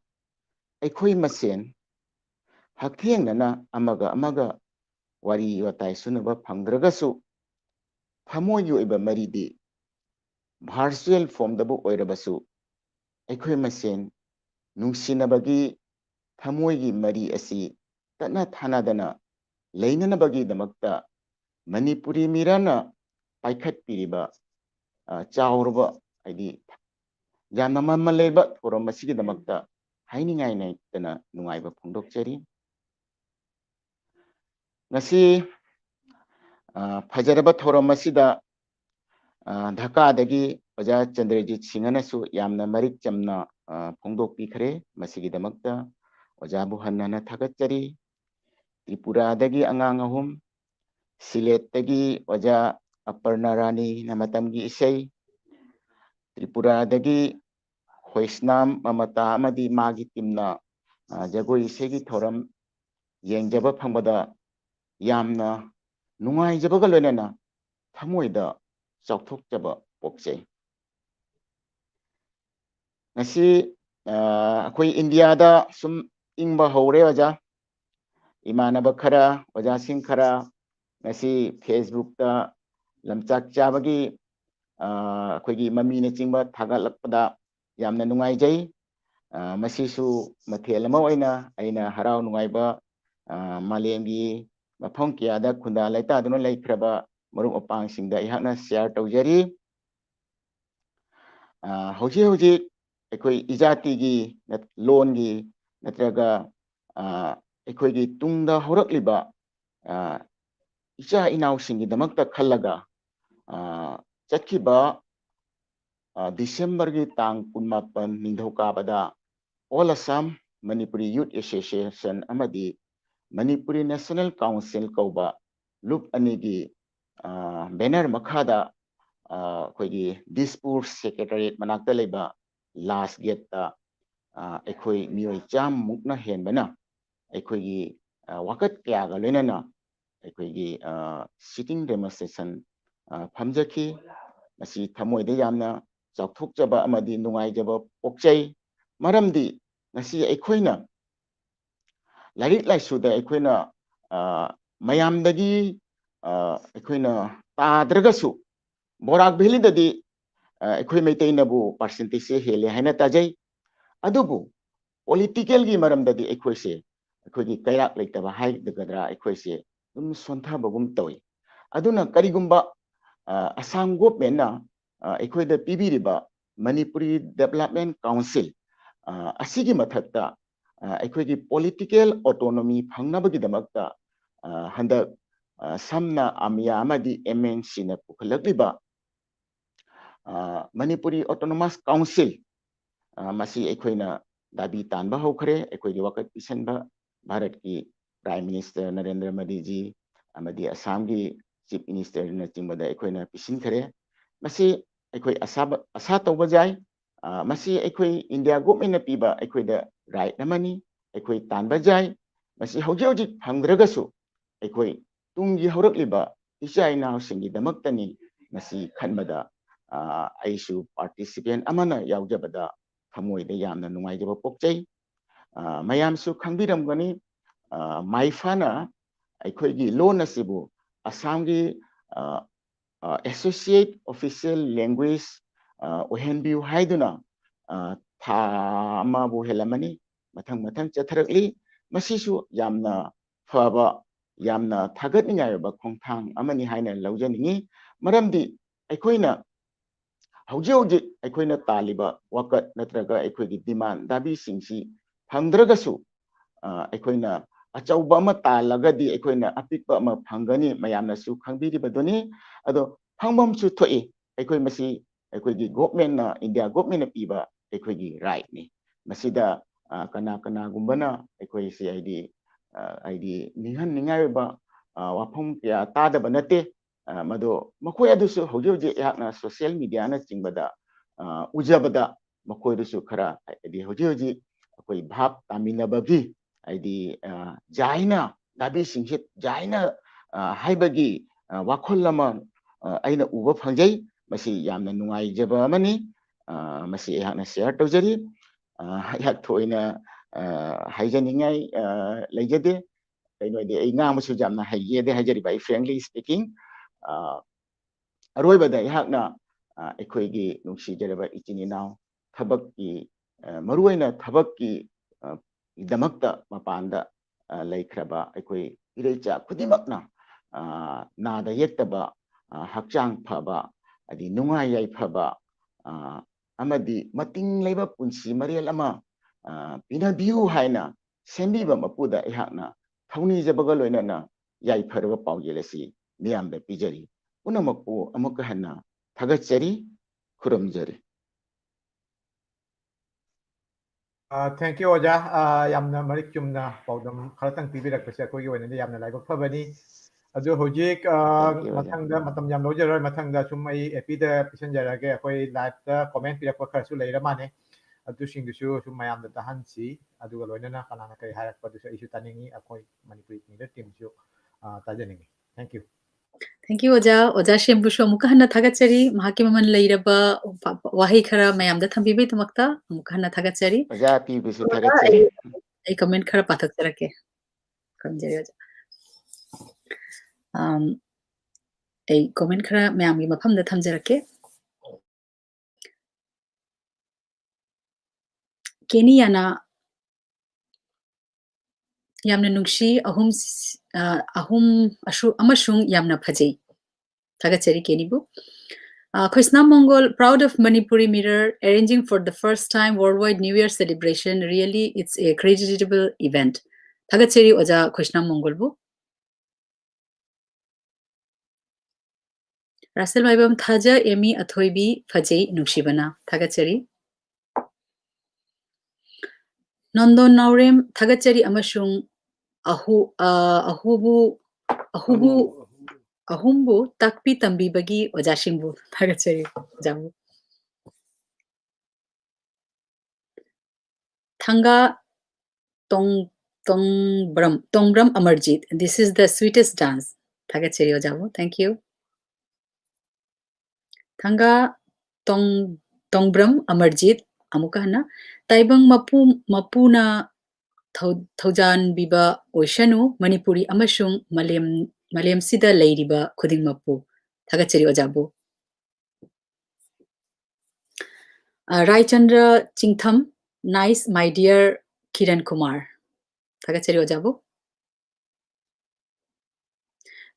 aikhoi masen hakthengna amaga wari watai sunaba phangdragasu thamoyu iba maridi virtual form dabu oirabasu aikhoi masen nungsinabagi thamoygi mari asi tana thanadana leinanabagi damakta Manipuri mirana paikhat piriba chawruba aidi yamna mamaleba thoram masigi damakta hainingai naitana nungaiba phongdokchari ngasi fajaraba thoram masida Dhaka dagi oja Chandrajit Singhanasu yamna marik chamna phongdokpi khare masigi damakta oja bu hannana thagachari Tripura dagi angang ahum Silet dagi oja Aparna Rani namatamgi isai Tripura dagi Hoisnam Mamata amadi magi timna jagoi isegi thoram yengjaba phambada yamna nungaijaba loinana thamoida chauthokjaba pokchai ngasi akhoi India da sum ingba hore oja imanaba khara oja sing khara ngasi Facebook da lamchak chabagi akhoi mamina chingba thagalakpada yamna nungaijai masisu mathel ama oina aina harau nungaiba malemgi mafam kiyada khunda laitaduna laikhraba marup apang singda ihakna share tawjari hoji akhoi ijatigi longi natraga akhoi tungda horakliba icha inaw singi damakta khallaga chatkiba December gi tang 18 ningthokabada All Assam Manipuri Youth Association amadi Manipuri National Council kauba loop anigi banner makhada akhoi Dispur Secretariat manakta leba last gate ta akhoi mioi cham mukna henbana akhoi wakat kya ga loinana akhoi sitting demonstration phamjaki masi thamoide yamna chauthokjaba amadi nungaijaba pokchai maramdi ngasi aikoina larik laisuda aikoina mayamdagi aikoina tadragasu borak bheli dadi akhoi meitainabu percentage hele haina tajai adubu political gi maramdadi aikhoise akhoi kairak leitaba hai dagadra aikhoise dum sontha bagum tawi aduna karigumba Assam government na ꯑꯩꯈꯣꯏꯗ ꯄꯤꯕꯤꯔꯤꯕ ꯃꯅꯤꯄꯨꯔꯤ ꯗꯦꯕꯂꯞꯃꯦꯟ ꯀꯥꯎꯟꯁꯤꯜ ꯑꯁꯤꯒꯤ ꯃꯊꯛꯇ ꯑꯩꯈꯣꯏꯒꯤ ꯄꯣꯂꯤꯇꯤꯀꯦꯜ ꯑꯣꯇꯣꯅꯣꯃꯤ ꯐꯪꯅꯕꯒꯤꯗꯃꯛꯇ ꯍꯟꯗꯛ ꯁꯝꯅ ꯑꯃꯤꯌꯥ ꯑꯃꯗꯤ MNCꯅ ꯄꯨꯈꯠꯂꯛꯂꯤꯕ ꯃꯅꯤꯄꯨꯔꯤ ꯑꯣꯇꯣꯅꯣꯃꯁ ꯀꯥꯎꯟꯁꯤꯜ ꯃꯁꯤ ꯑꯩꯈꯣꯏꯅ ꯗꯥꯕꯤ ꯇꯥꯟꯕ ꯍꯧꯈ꯭ꯔꯦ ꯑꯩꯈꯣꯏꯒꯤ ꯋꯥꯀꯠ ꯄꯤꯁꯟꯕ ꯚꯥꯔꯠꯀꯤ ꯄ꯭ꯔꯥꯏꯝ ꯃꯤꯅꯤꯁꯇꯔ ꯅꯔꯦꯟꯗ꯭ꯔ ꯃꯣꯗꯤꯖꯤ ꯑꯃꯗꯤ ꯑꯁꯥꯝꯒꯤ ꯆꯤꯐ ꯃꯤꯅꯤꯁꯇꯔꯅꯆꯤꯡꯕꯗ ꯑꯩꯈꯣꯏꯅ ꯄꯤꯁꯤꯟꯈ꯭ꯔꯦ ꯃꯁꯤ ꯑꯩꯈꯣꯏ ꯑꯁꯥ ꯇꯧꯕ ꯌꯥꯏ ꯃꯁꯤ ꯑꯩꯈꯣꯏ ꯏꯟꯗꯤꯌꯥ ꯒꯣꯚꯔꯟꯃꯦꯟꯠꯅ ꯄꯤꯕ ꯑꯩꯈꯣꯏꯗ ꯔꯥꯏꯠ ꯑꯃꯅꯤ ꯑꯩꯈꯣꯏ ꯇꯥꯟꯕ ꯌꯥꯏ ꯃꯁꯤ ꯍꯧꯖꯤꯛ ꯍꯧꯖꯤꯛ ꯐꯪꯗ꯭ꯔꯒꯁꯨ ꯑꯩꯈꯣꯏ ꯇꯨꯡꯒꯤ ꯍꯧꯔꯛꯂꯤꯕ ꯏꯆꯥ ꯏꯅꯥꯎꯁꯤꯡꯒꯤꯗꯃꯛꯇꯅꯤ ꯃꯁꯤ ꯈꯟꯕꯗ ꯑꯩꯁꯨ ꯄꯥꯔꯇꯤꯁꯤꯄꯦꯟ ꯑꯃꯅ ꯌꯥꯎꯖꯕꯗ ꯊꯃꯣꯏꯗ ꯌꯥꯝꯅ ꯅꯨꯡꯉꯥꯏꯖꯕ ꯄꯣꯛꯆꯩ ꯃꯌꯥꯝꯁꯨ ꯈꯪꯕꯤꯔꯝꯒꯅꯤ ꯃꯥꯏꯐꯥꯅ ꯑꯩꯈꯣꯏꯒꯤ ꯂꯣꯟ ꯑꯁꯤꯕꯨ ꯑꯁꯥꯝꯒꯤ ꯑꯦꯁꯣꯁꯤꯌꯦꯠ ꯑꯣꯐꯤꯁꯤꯌꯦꯜ ꯂꯦꯡꯒ꯭ꯋꯦꯖ ꯑꯣꯏꯍꯟꯕꯤꯌꯨ ꯍꯥꯏꯗꯨꯅ ꯊꯥ ꯑꯃꯕꯨ ꯍꯦꯜꯂꯝꯃꯅꯤ ꯃꯊꯪ ꯆꯠꯊꯔꯛꯂꯤ ꯃꯁꯤꯁꯨ ꯌꯥꯝꯅ ꯐꯕ ꯌꯥꯝꯅ ꯊꯥꯒꯠꯅꯤꯡꯉꯥꯏ ꯑꯣꯏꯕ ꯈꯣꯡꯊꯥꯡ ꯑꯃꯅꯤ ꯍꯥꯏꯅ ꯂꯧꯖꯅꯤꯡꯉꯤ ꯃꯔꯝꯗꯤ ꯑꯩꯈꯣꯏꯅ ꯍꯧꯖꯤꯛ ꯍꯧꯖꯤꯛ ꯑꯩꯈꯣꯏꯅ ꯇꯥꯜꯂꯤꯕ ꯋꯥꯀꯠ ꯅꯠꯇ꯭ꯔꯒ ꯑꯩꯈꯣꯏꯒꯤ ꯗꯤꯃꯥꯟ ꯗꯥꯕꯤꯁꯤꯡꯁꯤ ꯐꯪꯗ꯭ꯔꯒꯁꯨ ꯑꯩꯈꯣꯏꯅ ꯑꯆꯧꯕ ꯑꯃ ꯇꯥꯜꯂꯒꯗꯤ ꯑꯩꯈꯣꯏꯅ ꯑꯄꯤꯛꯄ ꯑꯃ ꯐꯪꯒꯅꯤ ꯃꯌꯥꯝꯅꯁꯨ ꯈꯪꯕꯤꯔꯤꯕꯗꯨꯅꯤ ꯑꯗꯣ ꯐꯪꯐꯝꯁꯨ ꯊꯣꯛꯏ ꯑꯩꯈꯣꯏ ꯃꯁꯤ ꯑꯩꯈꯣꯏꯒꯤ ꯒꯣꯚꯔꯟꯃꯦꯟꯠꯅ ꯏꯟꯗꯤꯌా ꯒꯣꯚꯔꯟꯃꯦꯟꯠꯅ ꯄꯤꯕ ꯑꯩꯈꯣꯏꯒꯤ ꯔꯥꯏꯠꯅꯤ ꯃꯁꯤꯗ ꯀꯅꯥꯒꯨꯝꯕꯅ ꯑꯩꯈꯣꯏꯁꯤ ꯍꯥꯏꯗꯤ ꯅꯤꯡꯍꯟꯅꯤꯡꯉꯥꯏ ꯑꯣꯏꯕ ꯋꯥꯐꯝ ꯀꯌꯥ ꯇꯥꯗꯕ ꯅꯠꯇꯦ ꯃꯗꯣ ꯃꯈꯣꯏ ꯑꯗꯨꯁꯨ ꯍꯧꯖꯤꯛ ꯍꯧꯖꯤꯛ ꯑꯩꯍꯥꯛꯅ ꯁꯣꯁꯤꯌꯦꯜ ꯃꯤꯗꯤꯌꯥꯅꯆꯤꯡꯕꯗ ꯎꯖꯕꯗ ꯃꯈꯣꯏꯗꯨꯁꯨ ꯈꯔ ꯍꯥꯏꯗꯤ ꯍꯧꯖꯤꯛ ꯍꯧꯖꯤꯛ ꯑꯩꯈꯣꯏ ꯚꯥꯞ ꯇꯥꯃꯤꯟꯅꯕꯒꯤ ꯍꯥꯏꯗꯤ ꯖꯥꯏꯅ ꯗꯥꯕꯤꯁꯤꯡꯁꯤ ꯖꯥꯏꯅ ꯍꯥꯏꯕꯒꯤ ꯋꯥꯈꯜ ꯑꯃ ꯑꯩꯅ ꯎꯕ ꯐꯪꯖꯩ ꯃꯁꯤ ꯌꯥꯝꯅ ꯅꯨꯡꯉꯥꯏꯖꯕ ꯑꯃꯅꯤ ꯃꯁꯤ ꯑꯩꯍꯥꯛꯅ ꯁꯦꯌꯔ ꯇꯧꯖꯔꯤ ꯑꯩꯍꯥꯛ ꯊꯣꯏꯅ ꯍꯥꯏꯖꯅꯤꯡꯉꯥꯏ ꯂꯩꯖꯗꯦ ꯀꯩꯅꯣꯗꯤ ꯑꯩ ꯉꯥꯡꯕꯁꯨ ꯌꯥꯝꯅ ꯍꯩꯖꯗꯦ ꯍꯥꯏꯖꯔꯤꯕ ꯑꯩ ꯐ꯭ꯔꯦꯡꯂꯤ ꯁ꯭ꯄꯤꯀꯤꯡ ꯑꯔꯣꯏꯕꯗ ꯑꯩꯍꯥꯛꯅ ꯑꯩꯈꯣꯏꯒꯤ ꯅꯨꯡꯁꯤꯖꯔꯕ ꯏꯆꯤꯟ ꯏꯅꯥꯎ ꯊꯕꯛꯀꯤ ꯃꯔꯨꯑꯣꯏꯅ ꯊꯕꯛꯀꯤ ꯗꯃꯛꯇ ꯃꯄꯥꯟꯗ ꯂꯩꯈ꯭ꯔꯕ ꯑꯩꯈꯣꯏ ꯏꯔꯩꯆꯥ ꯈꯨꯗꯤꯡꯃꯛꯅ ꯅꯥꯗ ꯌꯦꯛꯇꯕ ꯍꯛꯆꯥꯡ ꯐꯕ ꯍꯥꯏꯗꯤ ꯅꯨꯡꯉꯥꯏ ꯌꯥꯏꯐꯕ ꯑꯃꯗꯤ ꯃꯇꯤꯡ ꯂꯩꯕ ꯄꯨꯟꯁꯤ ꯃꯔꯦꯜ ꯑꯃ ꯄꯤꯅꯕꯤꯌꯨ ꯍꯥꯏꯅ ꯁꯦꯝꯕꯤꯕ ꯃꯄꯨꯗ ꯑꯩꯍꯥꯛꯅ ꯊꯧꯅꯤꯖꯕꯒ ꯂꯣꯏꯅꯅ ꯌꯥꯏꯐꯔꯕ ꯄꯥꯎꯖꯦꯜ ꯑꯁꯤ ꯃꯤꯌꯥꯝꯗ ꯄꯤꯖꯔꯤ ꯄꯨꯝꯅꯃꯛꯄꯨ ꯑꯃꯨꯛꯀ ꯍꯟꯅ ꯊꯥꯒꯠꯆꯔꯤ ꯈꯨꯔꯨꯝꯖꯔꯤ ꯊꯦꯡꯛ ꯌꯨ ꯑꯣꯖꯥ ꯌꯥꯝꯅ ꯃꯔꯤꯛ ꯆꯨꯝꯅ ꯄꯥꯎꯗꯝ ꯈꯔꯇꯪ ꯄꯤꯕꯤꯔꯛꯄꯁꯦ ꯑꯩꯈꯣꯏꯒꯤ ꯑꯣꯏꯅꯗꯤ ꯌꯥꯝꯅ ꯂꯥꯏꯕꯛ ꯐꯕꯅꯤ ꯑꯗꯨ ꯍꯧꯖꯤꯛ ꯃꯊꯪꯗ ꯃꯇꯝ ꯌꯥꯝ ꯂꯧꯖꯔꯣꯏ ꯃꯊꯪꯗ ꯁꯨꯝ ꯑꯩ FBꯗ ꯄꯤꯁꯟꯖꯔꯒꯦ ꯑꯩꯈꯣꯏ ꯂꯥꯏꯚꯇ ꯀꯣꯃꯦꯟ ꯄꯤꯔꯛꯄ ꯈꯔꯁꯨ ꯂꯩꯔ ꯃꯥꯜꯂꯦ ꯑꯗꯨꯁꯤꯡꯗꯨꯁꯨ ꯁꯨꯝ ꯃꯌꯥꯝꯗ ꯇꯥꯍꯟꯁꯤ ꯑꯗꯨꯒ ꯂꯣꯏꯅꯅ ꯀꯅꯥꯅ ꯀꯔꯤ ꯍꯥꯏꯔꯛꯄꯗꯨꯁꯨ ꯑꯩꯁꯨ ꯇꯥꯅꯤꯡꯉꯤ ꯑꯩꯈꯣꯏ ꯃꯅꯤꯄꯨꯔꯤ ꯃꯤꯗꯤꯌꯥ ꯇꯤꯝꯁꯨ ꯇꯥꯖꯅꯤꯡꯉꯤ thank you Thank you, Oja Shembusu amuka hanna thagatsari mahaki maman leiraba wahi khara mayamda thambibai tumakta amuka hanna thagatsari ꯑꯣꯖꯥ ꯄꯤꯕꯁꯨ ꯊꯥꯒꯠꯆꯔꯤ ai comment khara pathakjarake kamjari Oja ai comment khara mayamgi mafamda thamjarake Keniana yamna nungshi ahum amashung yamna phajei thagatsari Kenibu Krisna Mongol, proud of Manipuri Mirror, arranging for the first time worldwide New Year celebration. Really, it's a creditable event. Thagatseri Oja Krishna Mongol bu. Rasel Maibam Thaja Emi Athoibi Fajei Nushibana. Thagatseri. Nondon Naurem Thagatseri Amashung Ahumbu Takpi Tambi Bagi Ojashimbu. Thagatseri Jamu. Thanga Tongbram Amarjit. This is the sweetest dance. Thagatseri Ojamu. Thank you. Thanga Tongbram Amarjit. Amuka hana. Taibang Mapuna Thaujan Biba Oishanu Manipuri Amashung Malem Sida Leiriba Kuding Mapu. Thagatseri Ojabu. Raichandra Chingtham. Nice, my dear Kiran Kumar. Thagatseri Ojabu.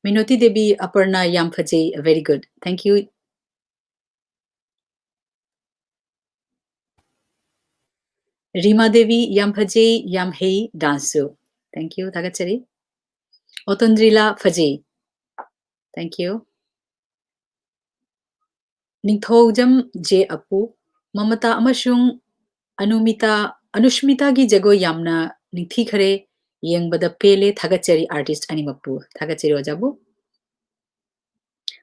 Minoti Devi Aparna Yamphajei, very good. Thank you. Rima Devi yam phajei yam hei dance su. Thank you. Thagachari. Otondrila phajei. Thank you. Ningthojam J Apu Mamata amashung Anushmita gi jago yamna ningthi khare yengbada pele thagachari artist animapu thagachari ojabu.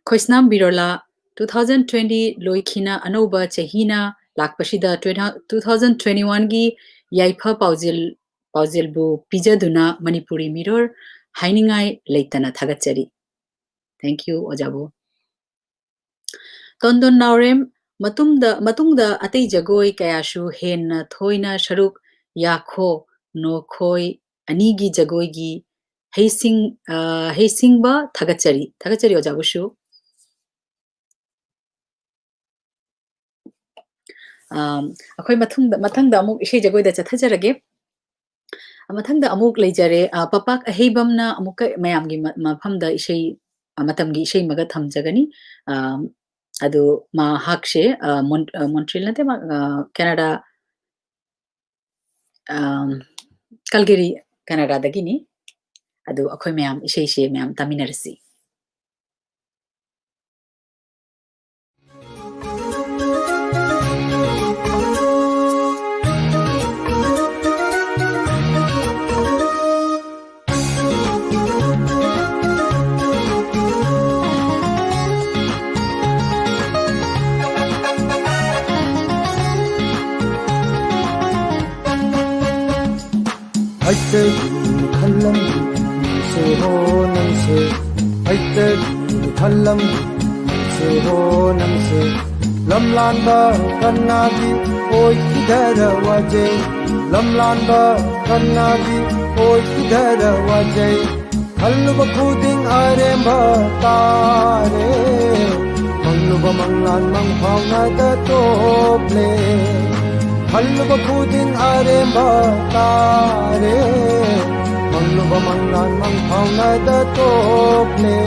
Khoisnam Birola 2020 loikhina anoba chahina lakpashida 2021 gi yaifa paujilbu pijaduna Manipuri mirror hainingai leitana thagachari. Thank you ojabu. Tondon Naurem matungda atei jagoi kayashu henna thoina sharuk yakho no khoi anigi jagoi gi heisingba thagachari ojabushu. Akhoi mathangda amuk isei jagoi da chathajarage. Mathangda amuk leijare papak aheibamna amuk mayamgi mafamda isei matamgi isei maga thamjagani. Adu ma hakshe Montreal nate ma Canada Calgary Canada dagini adu akhoi mayam isei mayam taminarsi. Khallam se ho nam se khallam se ho nam se lam lan ba kanna gi oi kidhar waje lam lan ba kanna gi oi kidhar waje khallu ba khuding are ba tare manglu ba manglan mang phawna da tople Hallu ba khuding are ba tare Manglu ba manglan mang phawna da tople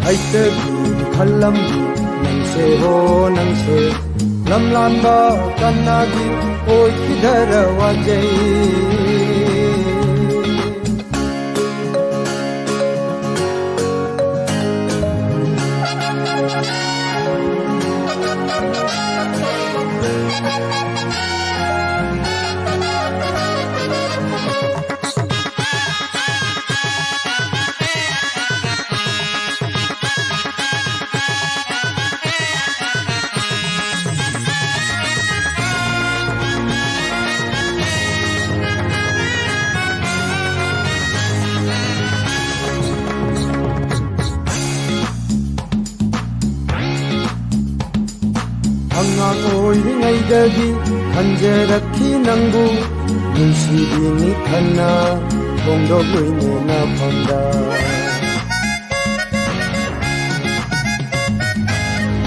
Aite khallam nang se ho nang se lam lan ba kanna gi oi kidhar wajai Angang oiringaidagi khanjarakhi nangbu nunsibini khanna bongdogoine na phanda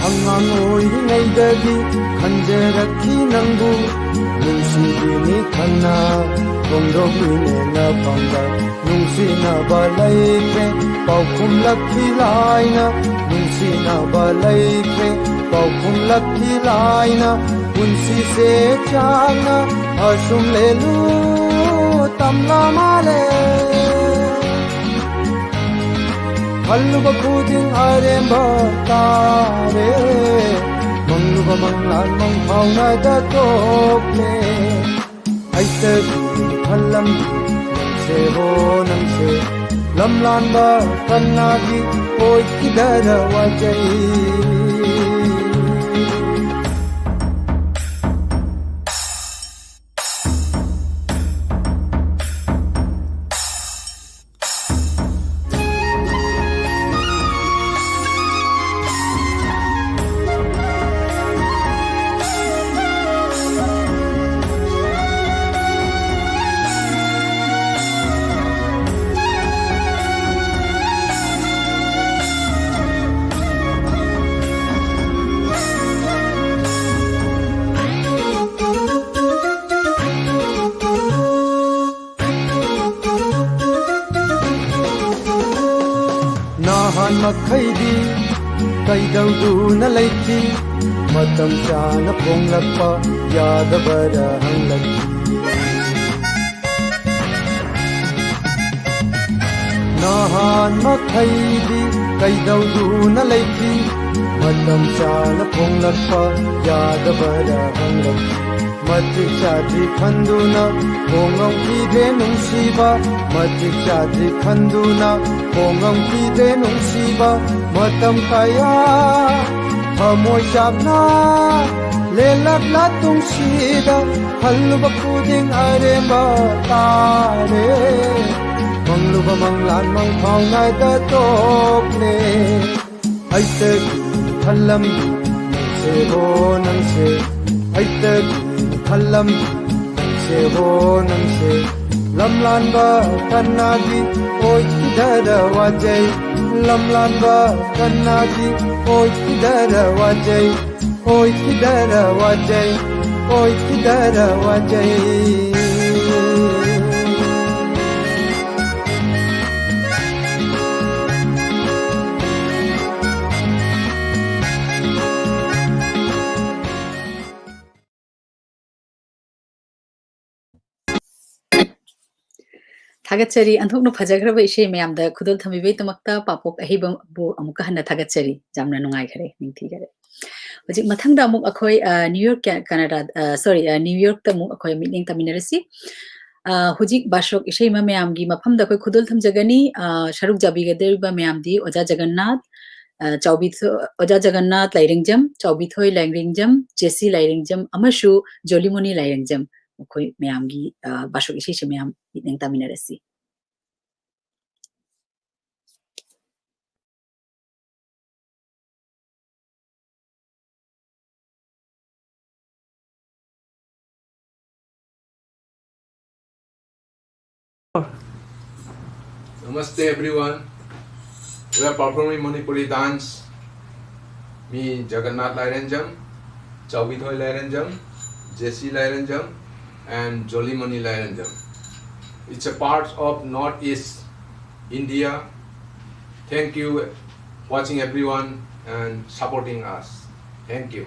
Angang oiringaidagi khanjarakhi nangbu nunsibini khanna bongdogoine na phanda Nungsina balaikre paukhum lakhi laina Nungsina balaikre Paukhum lakhi laina Unsi se chana Ashum lelu Tamla male Hallu ba khuding are ba tare Manglu ba manglan mang phawna da tople Aite khallam nang se ho nang se lam lan ba kanna gi oi kidhar wajai Nahan makhaidi kaidaudu na laiki matam chana ponglakpa yadabara hanglaki nahan makhaidi kaidawduna laiki matam chana ponglakpa yadabara hanglaki matik chadri khanduna hongam kide nungsiba matik chadri khanduna hongam kide nungsiba matam kaya thamoy chapna lelak la tungsida halluba kuding aremba tare mangluba manglan mang phaunai da tokle aitagi thallam se ho nang se aitagi thallam se ho nang se lamlan ba kannagi oi kidara wajai lamlan ba kannagi oi kidara wajai oi kidara wajai oi kidara wajai थागतचरी अंथोकनो फजग्रब इसे मयामदा खुदल थमिबे तमक्ता पापोक अहिबम बो अमुक हन्ना थागतचरी जामना नुंगाई खरे निंथि गरे हजिक मथंगदा अमुक अखोय न्यूयॉर्क कनाडा सॉरी न्यूयॉर्क त अमुक अखोय मीटिंग तमिनरसी हजिक बाशोक इसे मयामगी मफमदा अखोय खुदल थमजगनी शरुक जाबिगदेबा मयामदी ओजा जगन्नाथ चौबिथो ओजा जगन्नाथ लाइरिंगजम चौबिथोय लाइरिंगजम जेसी लाइरिंगजम अमशु जोलीमुनी लाइरिंगजम अखोय मयामगी बाशोक इसे मयाम meeting तमिनरसी Namaste everyone. We are performing Manipuri dance. Me Jagannath Lairanjam, Chaubithoy Lairanjam, Jesse Lairanjam, and Jolimani Lairanjam. It's a part of Northeast India. Thank you watching everyone and supporting us. Thank you.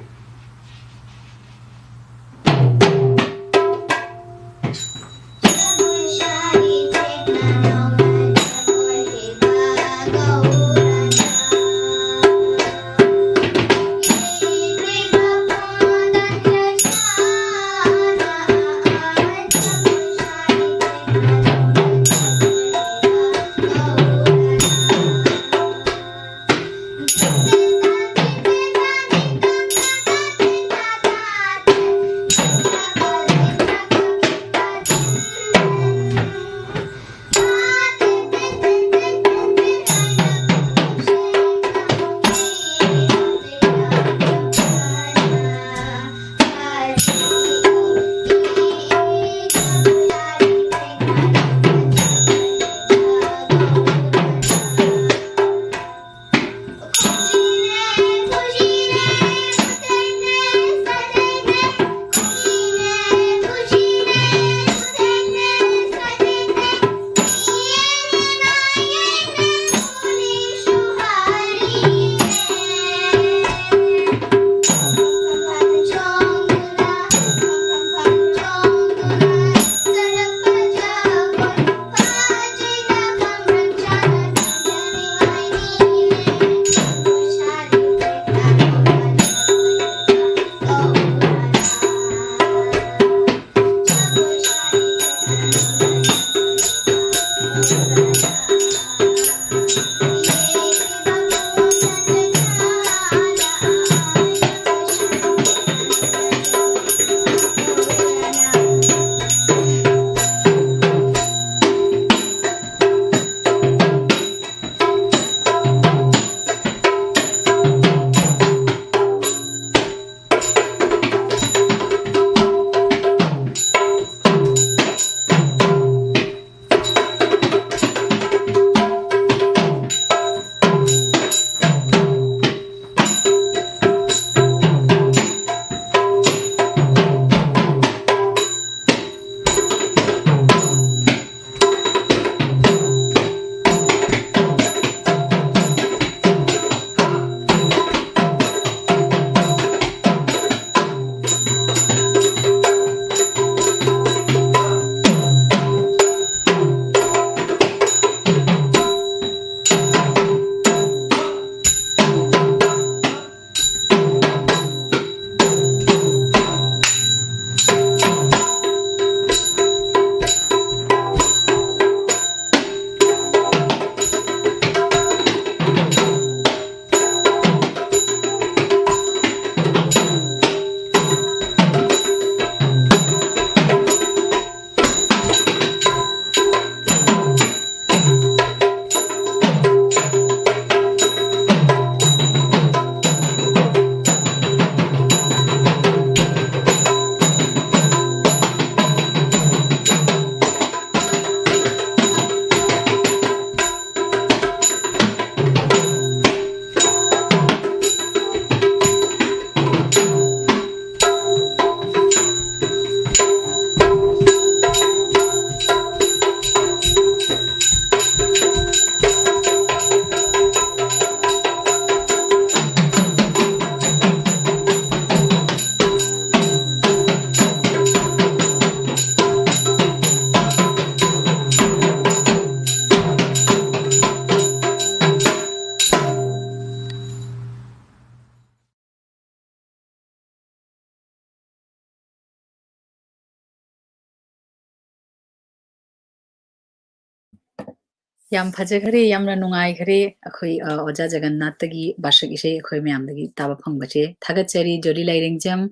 Yam phajagare yamna nungai khare akhoi oja jagannath tagi bashak ise akhoi mayam dagi taba phangbache thagat chari jori lairingjam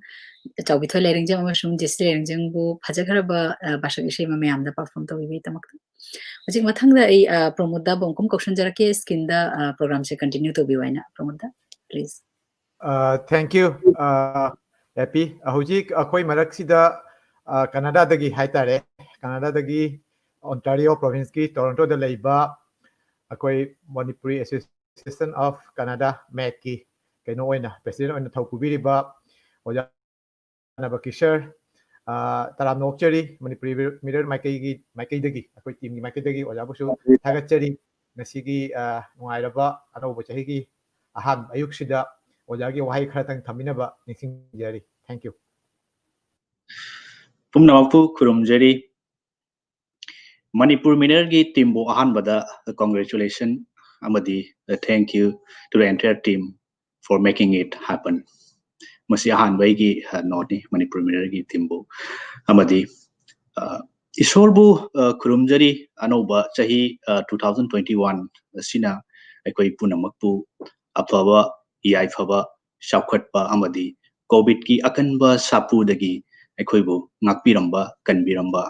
chawbithoi lairingjam amashung jesi lairingjam bu phajagaraba bashak ise ma mayam da perform tawi bi tamak hojik mathang da ei pramod da bongkum question jarake skin da program se continue to bi waina pramod da please Thank you, Happy. Hujik akoi maraksida Canada dagi haitare Canada dagi Ontario province ki Toronto da leiba akoi Manipuri Association of Canada MEC ki kaino oina president oina thaukubi ba oja na bakishar taram nokchari Manipuri mirror maikai dagi akoi team gi maikai dagi oja busu thagachari nasigi nuairaba anobo chahi gi aham ayuk sida ojaगी वहाई खरा तंग थमिनबा निसिंग जरी थैंक यू पुमनामपु खुरुमजरी Manipur Minergi team bo ahanbada congratulations amadi thank you to the entire team for making it happen masi ahanbaigi noti Manipur Minergi team bo amadi isorbu khurumjari anoba chahi 2021 sina ekoi punamakpu afaba yaifaba shaukhatpa amadi covid ki akanba sapu dagi ekhoibu ngakpiramba kanbiramba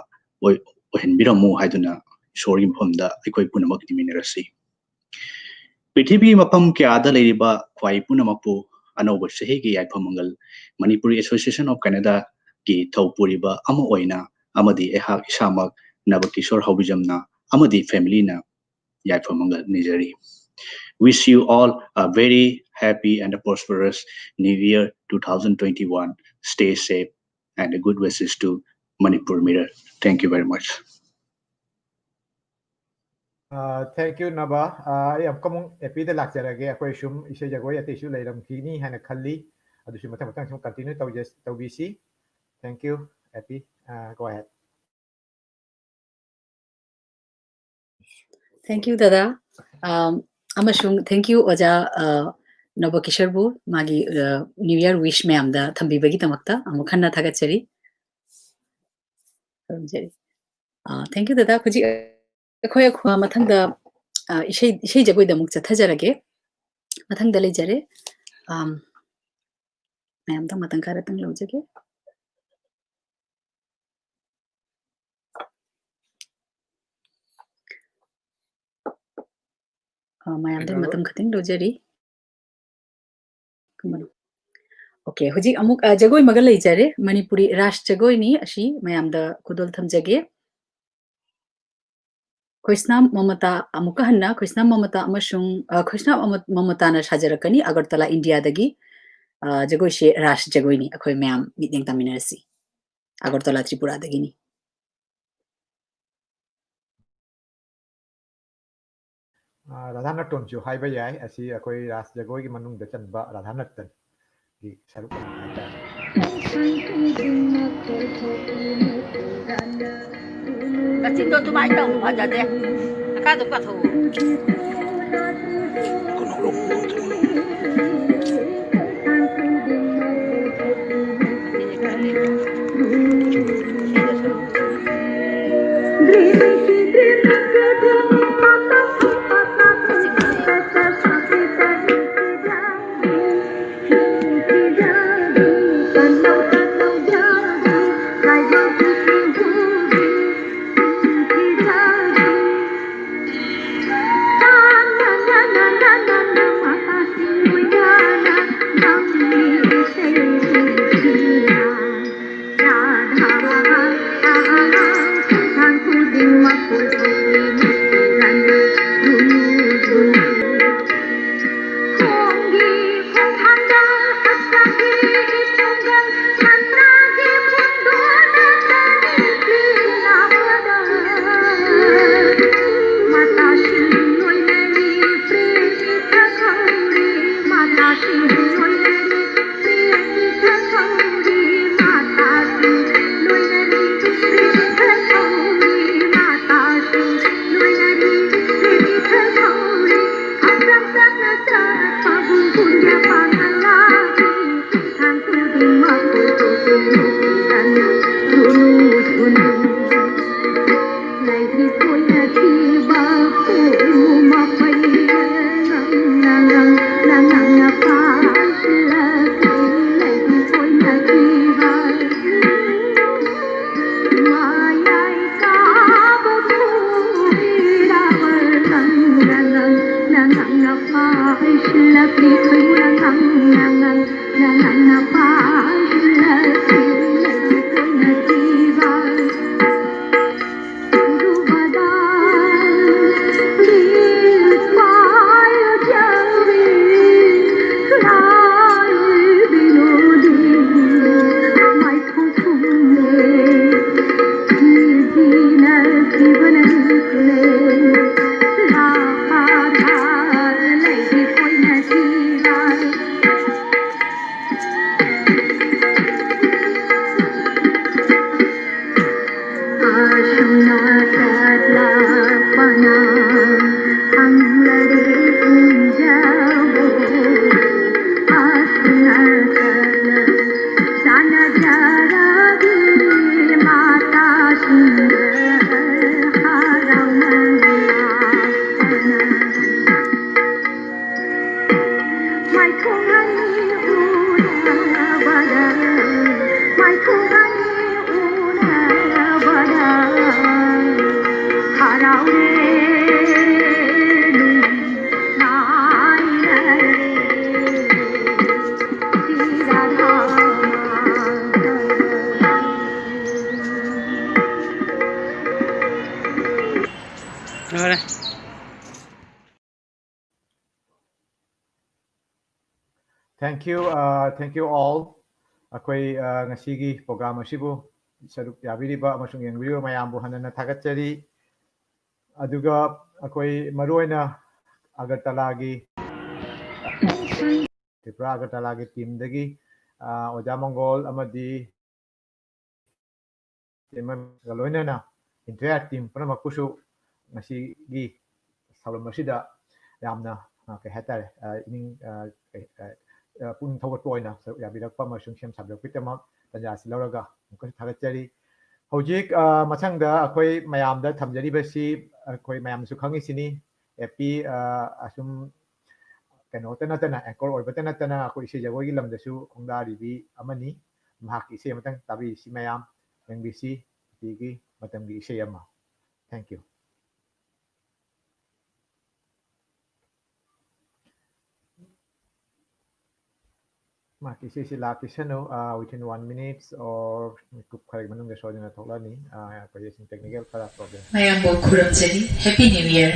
ohenbiramu haiduna ishori mphomda ekoi punamak diminarasi Prithibi mapam kyada leiriba khwai punamakpu anoba chahi gi yaifamangal Manipuri Association of Canada ki thaupuriba ama oina amadi ehak isamak nabakishor hobijamna amadi family na yaifamangal nijari wish you all a very happy and a prosperous new year 2021 stay safe and a good wishes to Manipur Mirror thank you very much Thank you Naba I am coming epi the lecture again akoi shum ise jagoi ate shu leiram kini hana khalli adu shum mathang mathang shum continue tau bc thank you epi go ahead thank you dada amashung thank you oja nobakishar bu magi new year wish mayam da thambi bagi tamakta amukhanna thagachari thank you dada khuji akhoi khwa mathang da isei jagoi da muk chathajarage mathang da lejare mayam da matang kara tang lojage mayam da matam khating lojari okay hujik amuk jagoi magal lejare Manipuri rash jagoi ni ashi mayam da kudol thamjage Khoisnam Mamata amuka hanna Khoisnam Mamata amashung Khoisnam Mamata na sajarakani Agartala India dagi jagoi she rash jagoi ni akhoi mayam miteng taminarasi Agartala Tripura dagi ni Radhanatton chu haiba yai asi akoi ras jagoi gi manung da chanba Radhanattan gi saruk na haita Kacinto tu mai tau aja deh. Aka tu patho. Thank you all. Akoi ngasigi program asibu saruk yabiriba amasung yengbiru mayambu hanana thagatchari. Aduga akoi maruoina Agartala-gi Tripura Agartala-gi team dagi Oja Mongol amadi galoinana entire team panamakpusu ngasigi salom asida yamna kai hatare ining pung thawat poina yabirakpa amasung sem sabrakpitama tanja silauraga mukas thagatchari. Hojik machangda akoi mayamda thamjaribasi akoi mayamsu khangisini epi asum kano tana anchor oiba tana akoi ise jagogi lamdasu khongdaribi amani mahak ise matang tabi si mayam yengbisi tigi matamgi ise yama. Thank you. Mak ise si lakisano within 1 minute or kup kharag manung ga sodina tholani akoi technical para problem. Mayam bo kuramjari. Happy New Year.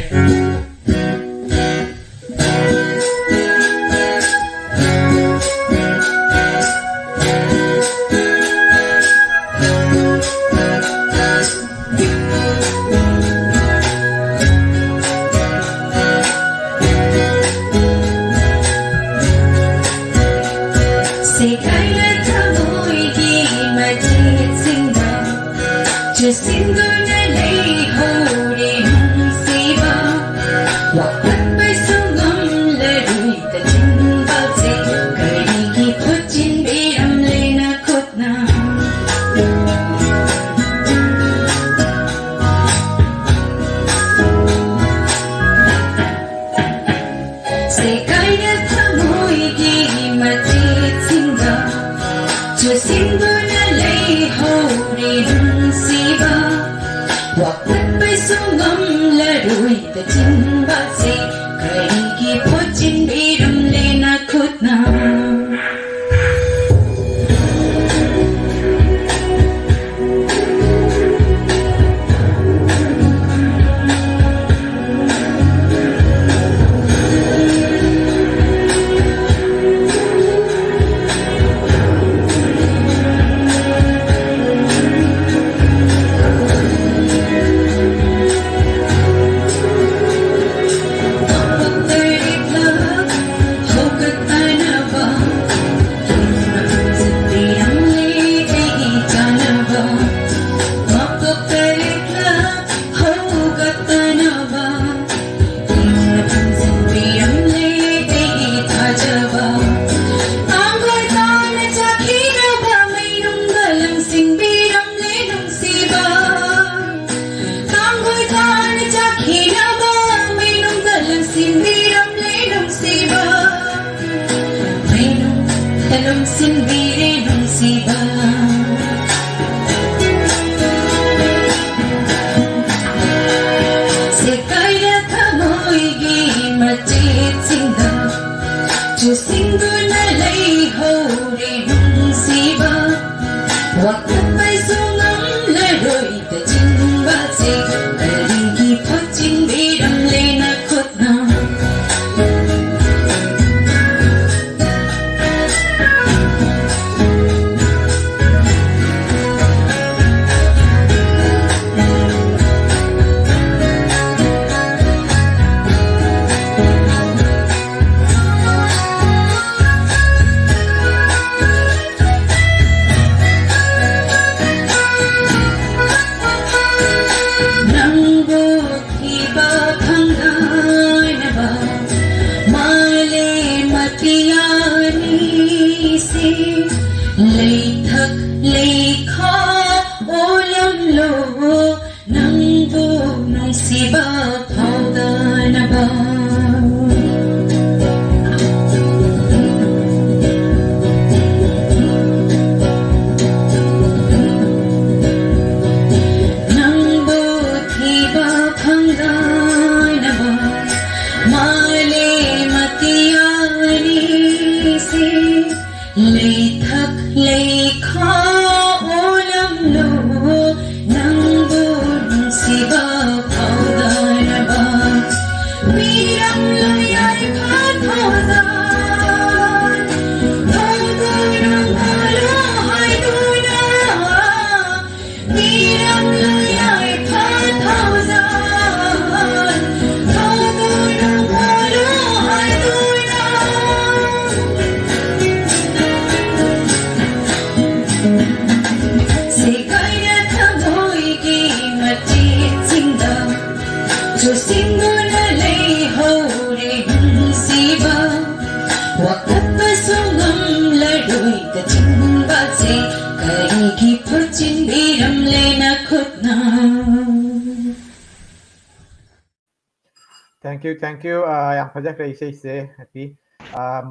thank you ꯌꯥꯝ ꯐꯖꯈ꯭ꯔꯦ ꯏꯁꯩꯁꯦ happy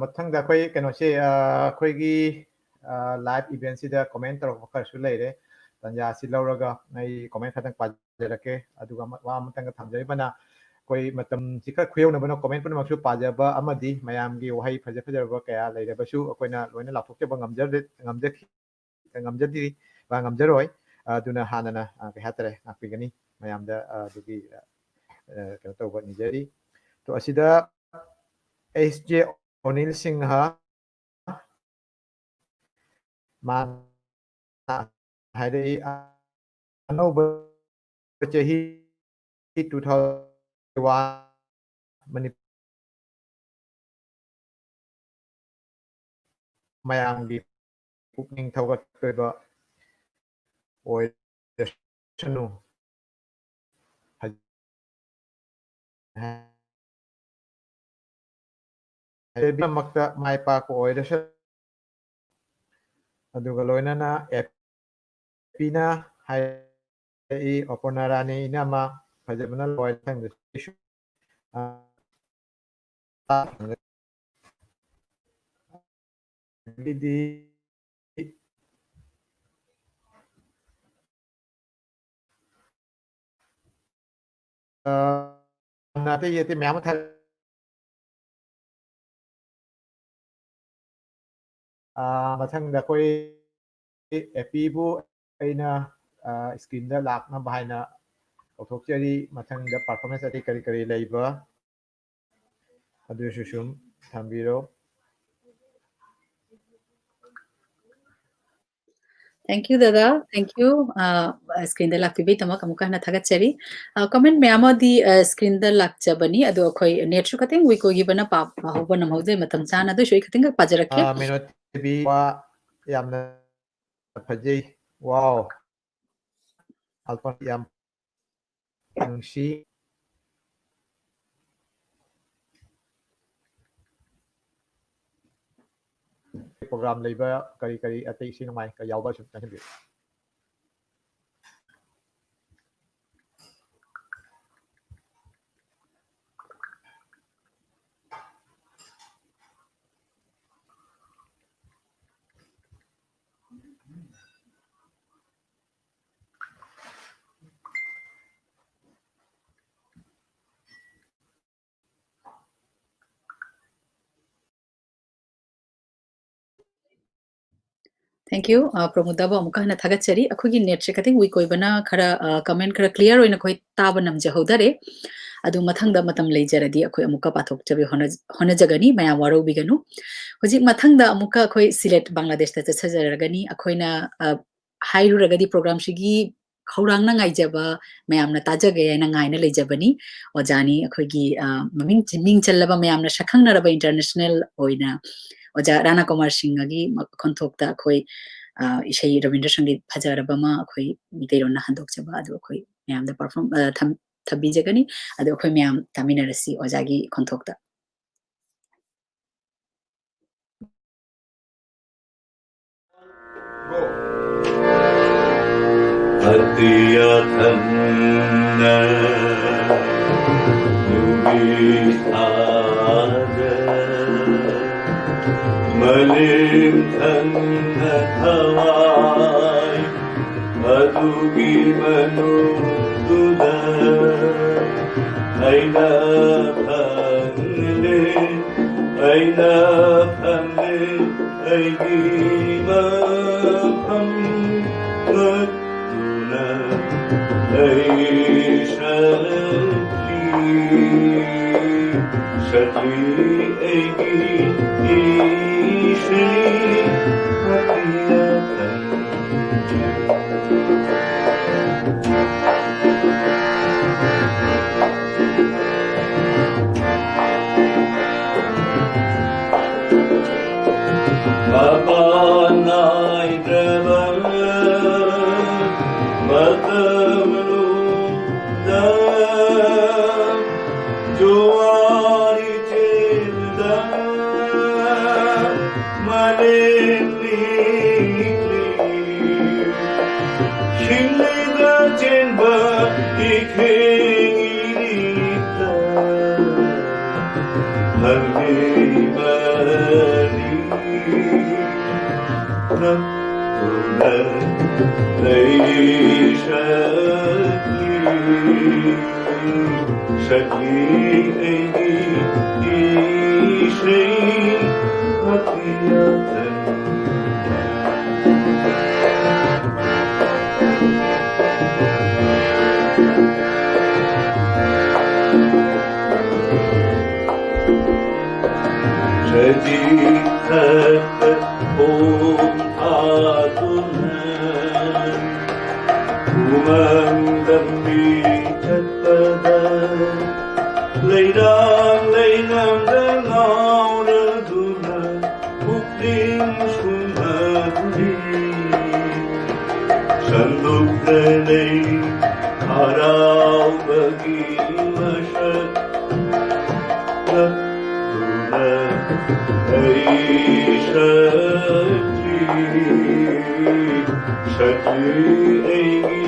ꯃꯊꯪꯗ ꯑꯩꯈꯣꯏ ꯀꯩꯅꯣꯁꯦ ꯑꯩꯈꯣꯏꯒꯤ ꯂꯥꯏꯚ ꯏꯚꯦꯟꯁꯤꯗ ꯀꯣꯃꯦꯟ ꯇꯧꯔꯛꯄ ꯈꯔꯁꯨ ꯂꯩꯔꯦ ꯇꯥꯟꯖꯥꯁꯤ ꯂꯧꯔꯒ ꯑꯩ ꯀꯣꯃꯦꯟ ꯈꯛꯇꯪ ꯄꯥꯖꯔꯛꯀꯦ ꯑꯗꯨꯒ ꯋꯥ ꯑꯃꯇꯪꯒ ꯊꯝꯖꯔꯤꯕꯅ ꯑꯩꯈꯣꯏ ꯃꯇꯝꯁꯤ ꯈꯔ ꯈꯨꯌꯧꯅꯕꯅ ꯀꯣꯃꯦꯟ ꯄꯨꯝꯅꯃꯛꯁꯨ ꯄꯥꯖꯕ ꯑꯃꯗꯤ ꯃꯌꯥꯝꯒꯤ ꯋꯥꯍꯩ ꯐꯖꯕ ꯀꯌꯥ ꯂꯩꯔꯕꯁꯨ ꯑꯩꯈꯣꯏꯅ ꯂꯣꯏꯅ ꯂꯥꯎꯊꯣꯛꯆꯕ ꯉꯝꯖꯗ꯭ꯔꯤ ꯉꯝꯖꯔꯣꯏ ꯑꯗꯨꯅ ꯍꯥꯟꯅꯅ ꯀꯩ ꯍꯥꯏꯇꯥꯔꯦ ꯉꯥꯛꯄꯤꯒꯅꯤ ꯃꯌꯥꯝꯗ ꯑꯗꯨꯒꯤ ꯀꯩꯅꯣ ꯇꯧꯕ ꯅꯤꯖꯔꯤ ꯇꯣ ꯑꯁꯤꯗ SJ ꯑꯣꯅꯤꯜ ꯁꯤꯡꯍ ꯃꯥꯅ ꯍꯥꯏꯔꯛꯏ ꯑꯅꯧꯕ ꯆꯍꯤ 2001 ꯃꯌꯥꯝꯒꯤ ꯄꯨꯛꯅꯤꯡ ꯊꯧꯒꯠꯄ ꯑꯣꯏꯔꯁꯅꯨ ꯃꯛꯇ ꯃꯥꯏ ꯄꯥꯛꯄ ꯑꯣꯏꯔꯁꯅꯨ ꯑꯗꯨꯒ ꯂꯣꯏꯅꯅ ꯑꯦꯄꯤꯅ ꯍꯥꯏꯔꯛꯏ ꯑꯄꯔꯅꯥ ꯔꯥꯅꯤ ꯏꯅꯝꯃ ꯐꯖꯕꯅ ꯂꯣꯏ ꯊꯪꯗꯁꯨ ꯗꯤ ꯑꯇꯩ ꯑꯇꯩ ꯃꯌꯥꯝ ꯑꯃ ꯃꯊꯪꯗ ꯑꯩꯈꯣꯏ ꯑꯦꯄꯤꯕꯨ ꯑꯩꯅ ꯁ꯭ꯀ꯭ꯔꯤꯟꯗ ꯂꯥꯛꯅꯕ ꯍꯥꯏꯅ ꯀꯧꯊꯣꯛꯆꯔꯤ ꯃꯊꯪꯗ ꯄꯔꯐꯣꯔꯃꯦꯟꯁ ꯑꯇꯩ ꯀꯔꯤ ꯂꯩꯕ ꯑꯗꯨꯁꯨ ꯁꯨꯝ ꯊꯝꯕꯤꯔꯣ Thank you, Dada. Thank you. Screen da lakti bai tamak amuka na thagat chari. Comment me amadi screen da lak chabani ado akhoi net shu khating we ko gibana pa hoba nam hojai matam chana do shoi khating ka pajarakhe. Minute TV wa yamna fajai. Wow. Alpha yam nungsi. Program leiba kari atai sinamai ka yawba sum tahibi. Thank you. Pramudaba amuka na thagat chari. Akhogi net se khating we koi bana khara comment khara clear oina khoi taba namje hodare. Adu mathangda matam leijaradi akhoi amuka pathok chabi hona jagani maya waro biganu. Hojik mathangda amuka akhoi Silet Bangladesh ta chajaragani akhoina hairu ragadi program shigi khaurang na ngaijaba mayam na tajage na ngai na leijabani ojani akhoigi ming challaba mayam na shakhang naraba international oina oja Rana Kumar Singh agi konthokta akhoi isai Rabindra Sangeet phajaraba ma akhoi miteiro na handok chaba adu akhoi mayam da perform thabi jagani adu akhoi mayam taminarasi ojagi konthokta Adiyathanna Malim thanna thawai Adugi manu tuda Aina phangle Aigi mafam Matuna Shakli aigi Hallimani Nattuna Shakli Egi Ishai Hatiyatan Shadithat Om Atunan Umandambi Chatpada Leidang Dengau Raduna Bukling Sunaduri Sanduk Denei Harau Bagi Masyad Natuna Shakli Egi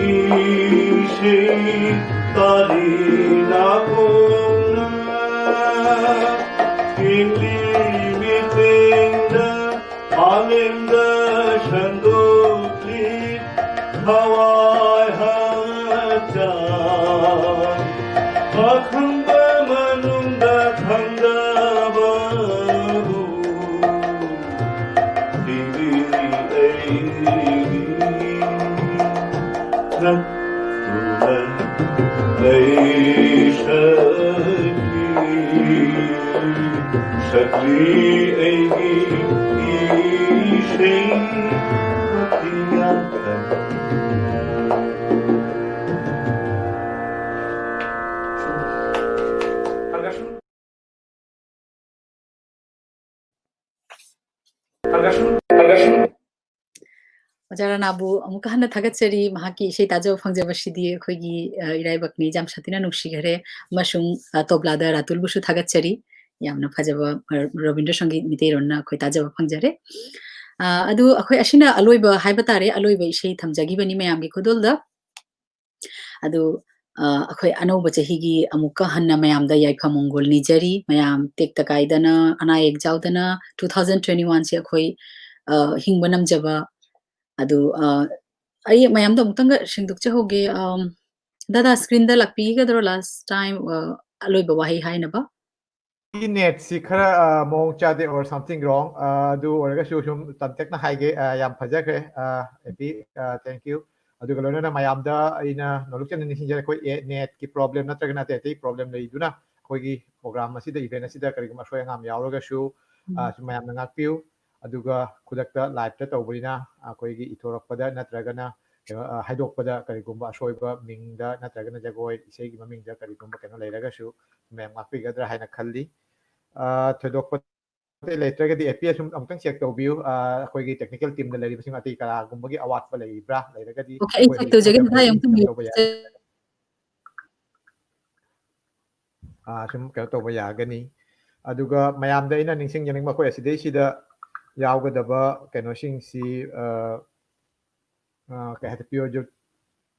Ishai Talina Pona Inli Mitinda Alinda Shandukli Hawai Haja Akhanda Manunda Khanda Babu Dili Egi Natulan Shakli Egi Ishai Hatiyatan Majaranabu amukahana thagatsari mahaki isei tajo phangjabasidi khoigi iraibakni jamsatina nuksigare amasung toblada ratul busu thagatsari yamna phajaba Rabindra Sangeet miteironna khoi tajaba phangjare adu akhoi asina aloiba haiba tare aloiba isei thamjagibani mayamgi khodolda adu akhoi anauba chahigi amuka hanna mayamda yaifamongol nijari mayam tekta kaidana ana exaudana 2021 se akhoi hingbanam jaba adu ai mayam da mutanga singduk chahoge dada screen da lakpi gadro last time aloi ba wahi hai na ba net si khara mong chade or something wrong do orga shum tantek na haige yam phajake epi thank you adu galona na mayam da ina nolukchen ni sinjare koi net ki problem na tragna te problem lei duna koi gi program asi da event asi da kari ma shoy ngam yawroga shu mayam na ngakpiu aduga khudakta live ta tawbina akoigi ithorokpada natragana haidokpada karigumba asoiba mingda natragana jagoi isegi mamingda karigumba keno leiraga shu mem ngakpigadra haina khalli thodokpa letragadi APS sum amtang check tawbiu akoigi technical team da leri basing ati kara gumbagi awat pa leibra leiragadi okay check to jagin ha yam tum sum keno tawba yagani aduga mayamda ina ningsing yaning makoi asidai sida yaugdaba kenosing si kahata pure jo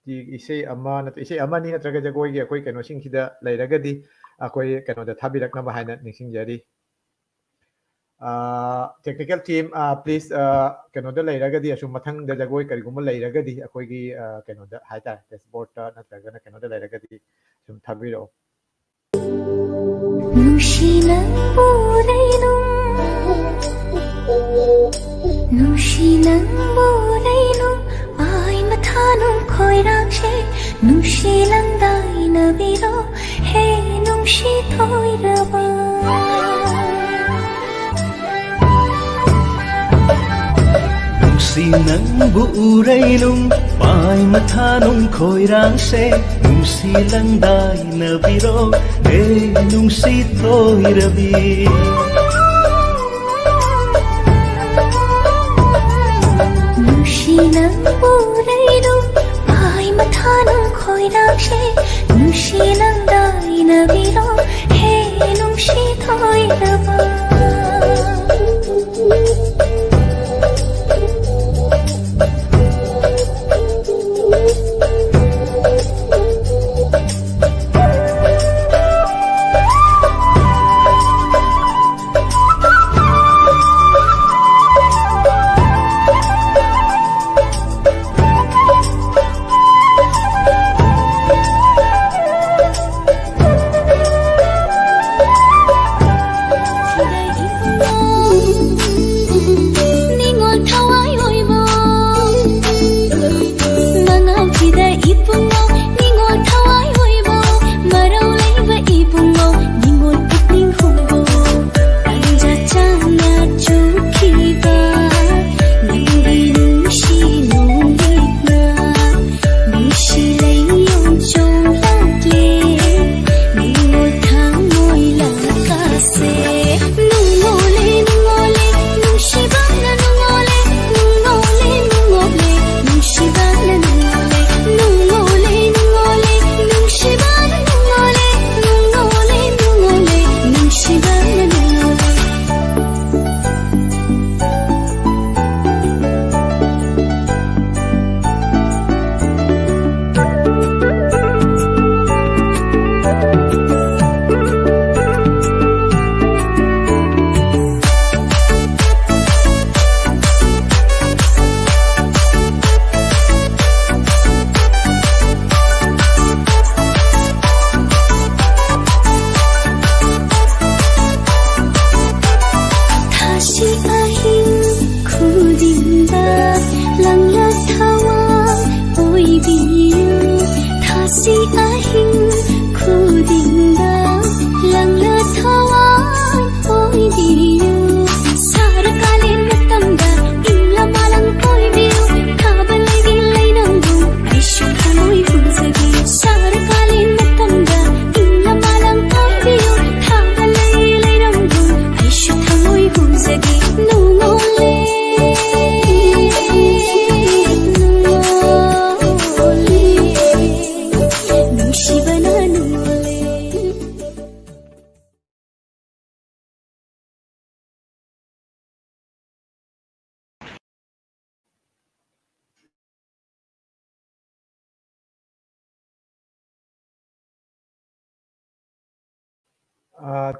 ti isei ama nat isei ama ni natraga jagoi gi akoi kenosing sida leiragadi akoi kenoda thabirak na bahina ningsing jari technical team please kenoda leiragadi asu mathang da jagoi kariguma leiragadi akoi gi kenoda haita dashboard ta natraga na kenoda leiragadi sum thabiro Nushilang borainum ai mathanum khoirakshe nushilang daina biro he nushi thoiraba Nushilang borainum ai mathanum khoirakshe nushilang daina biro he nushi thoirabi Nushilang borainum ai mathanum khoirakshe nushilang daina biro he nushi thoiraba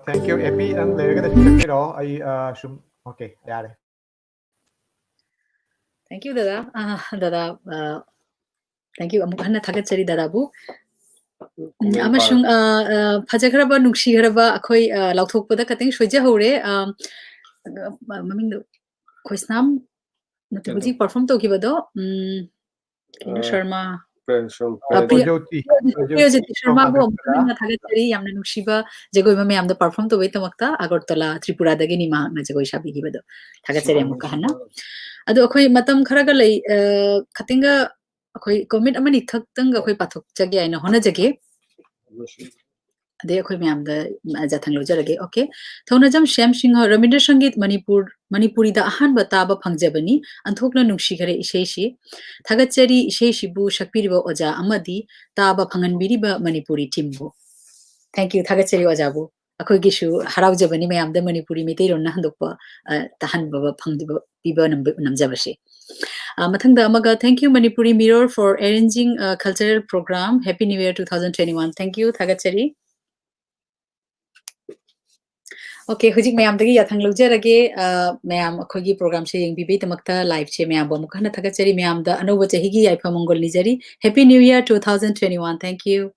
Thank you Epi ang lerga da shakiro ay shum okay yare. Thank you dada. Dada thank you amuk hanna thagatchari dada bu. Amashung phajagraba nungsigraba akhoi lauthokpada kating soija hore maming khoisnam natibuji perform to kibado Sharma Priyojyoti Sharma bu amukhanna thagatchari yamna nungsiba jagoi ma mayamda perform to betamakta Agartala Tripura dagi ni ma na jagoi shabi gibado thagatchari amuk hanna ado akhoi matam kharaga lei khatinga akhoi comment amani thaktang akhoi pathok jagi aina hona jage ade akhoi mayamda jathang lojarage okay thonajam Shyam Singh Ramindra Sangit Manipuri da ahan bataba phangjabani anthokna nungsi khare isei shi thagatchari isei shibu shakpiriba oja amadi taba phanganbiriba Manipuri team bu thank you thagatchari oja bu akhoi gishu haraujabani mayamda Manipuri mitei ronna handokpa tahan baba phangdiba piba namjabase mathangda amaga thank you Manipuri Mirror for arranging a cultural program happy new year 2021 thank you thagatchari okay hujik mayam dagi yathang logjarage mayam akhogi program se yeng bibe tamakta live che mayam ba mukhana thagatchari mayam da anoba chahi gi yaifa mongol nijari happy new year 2021 thank you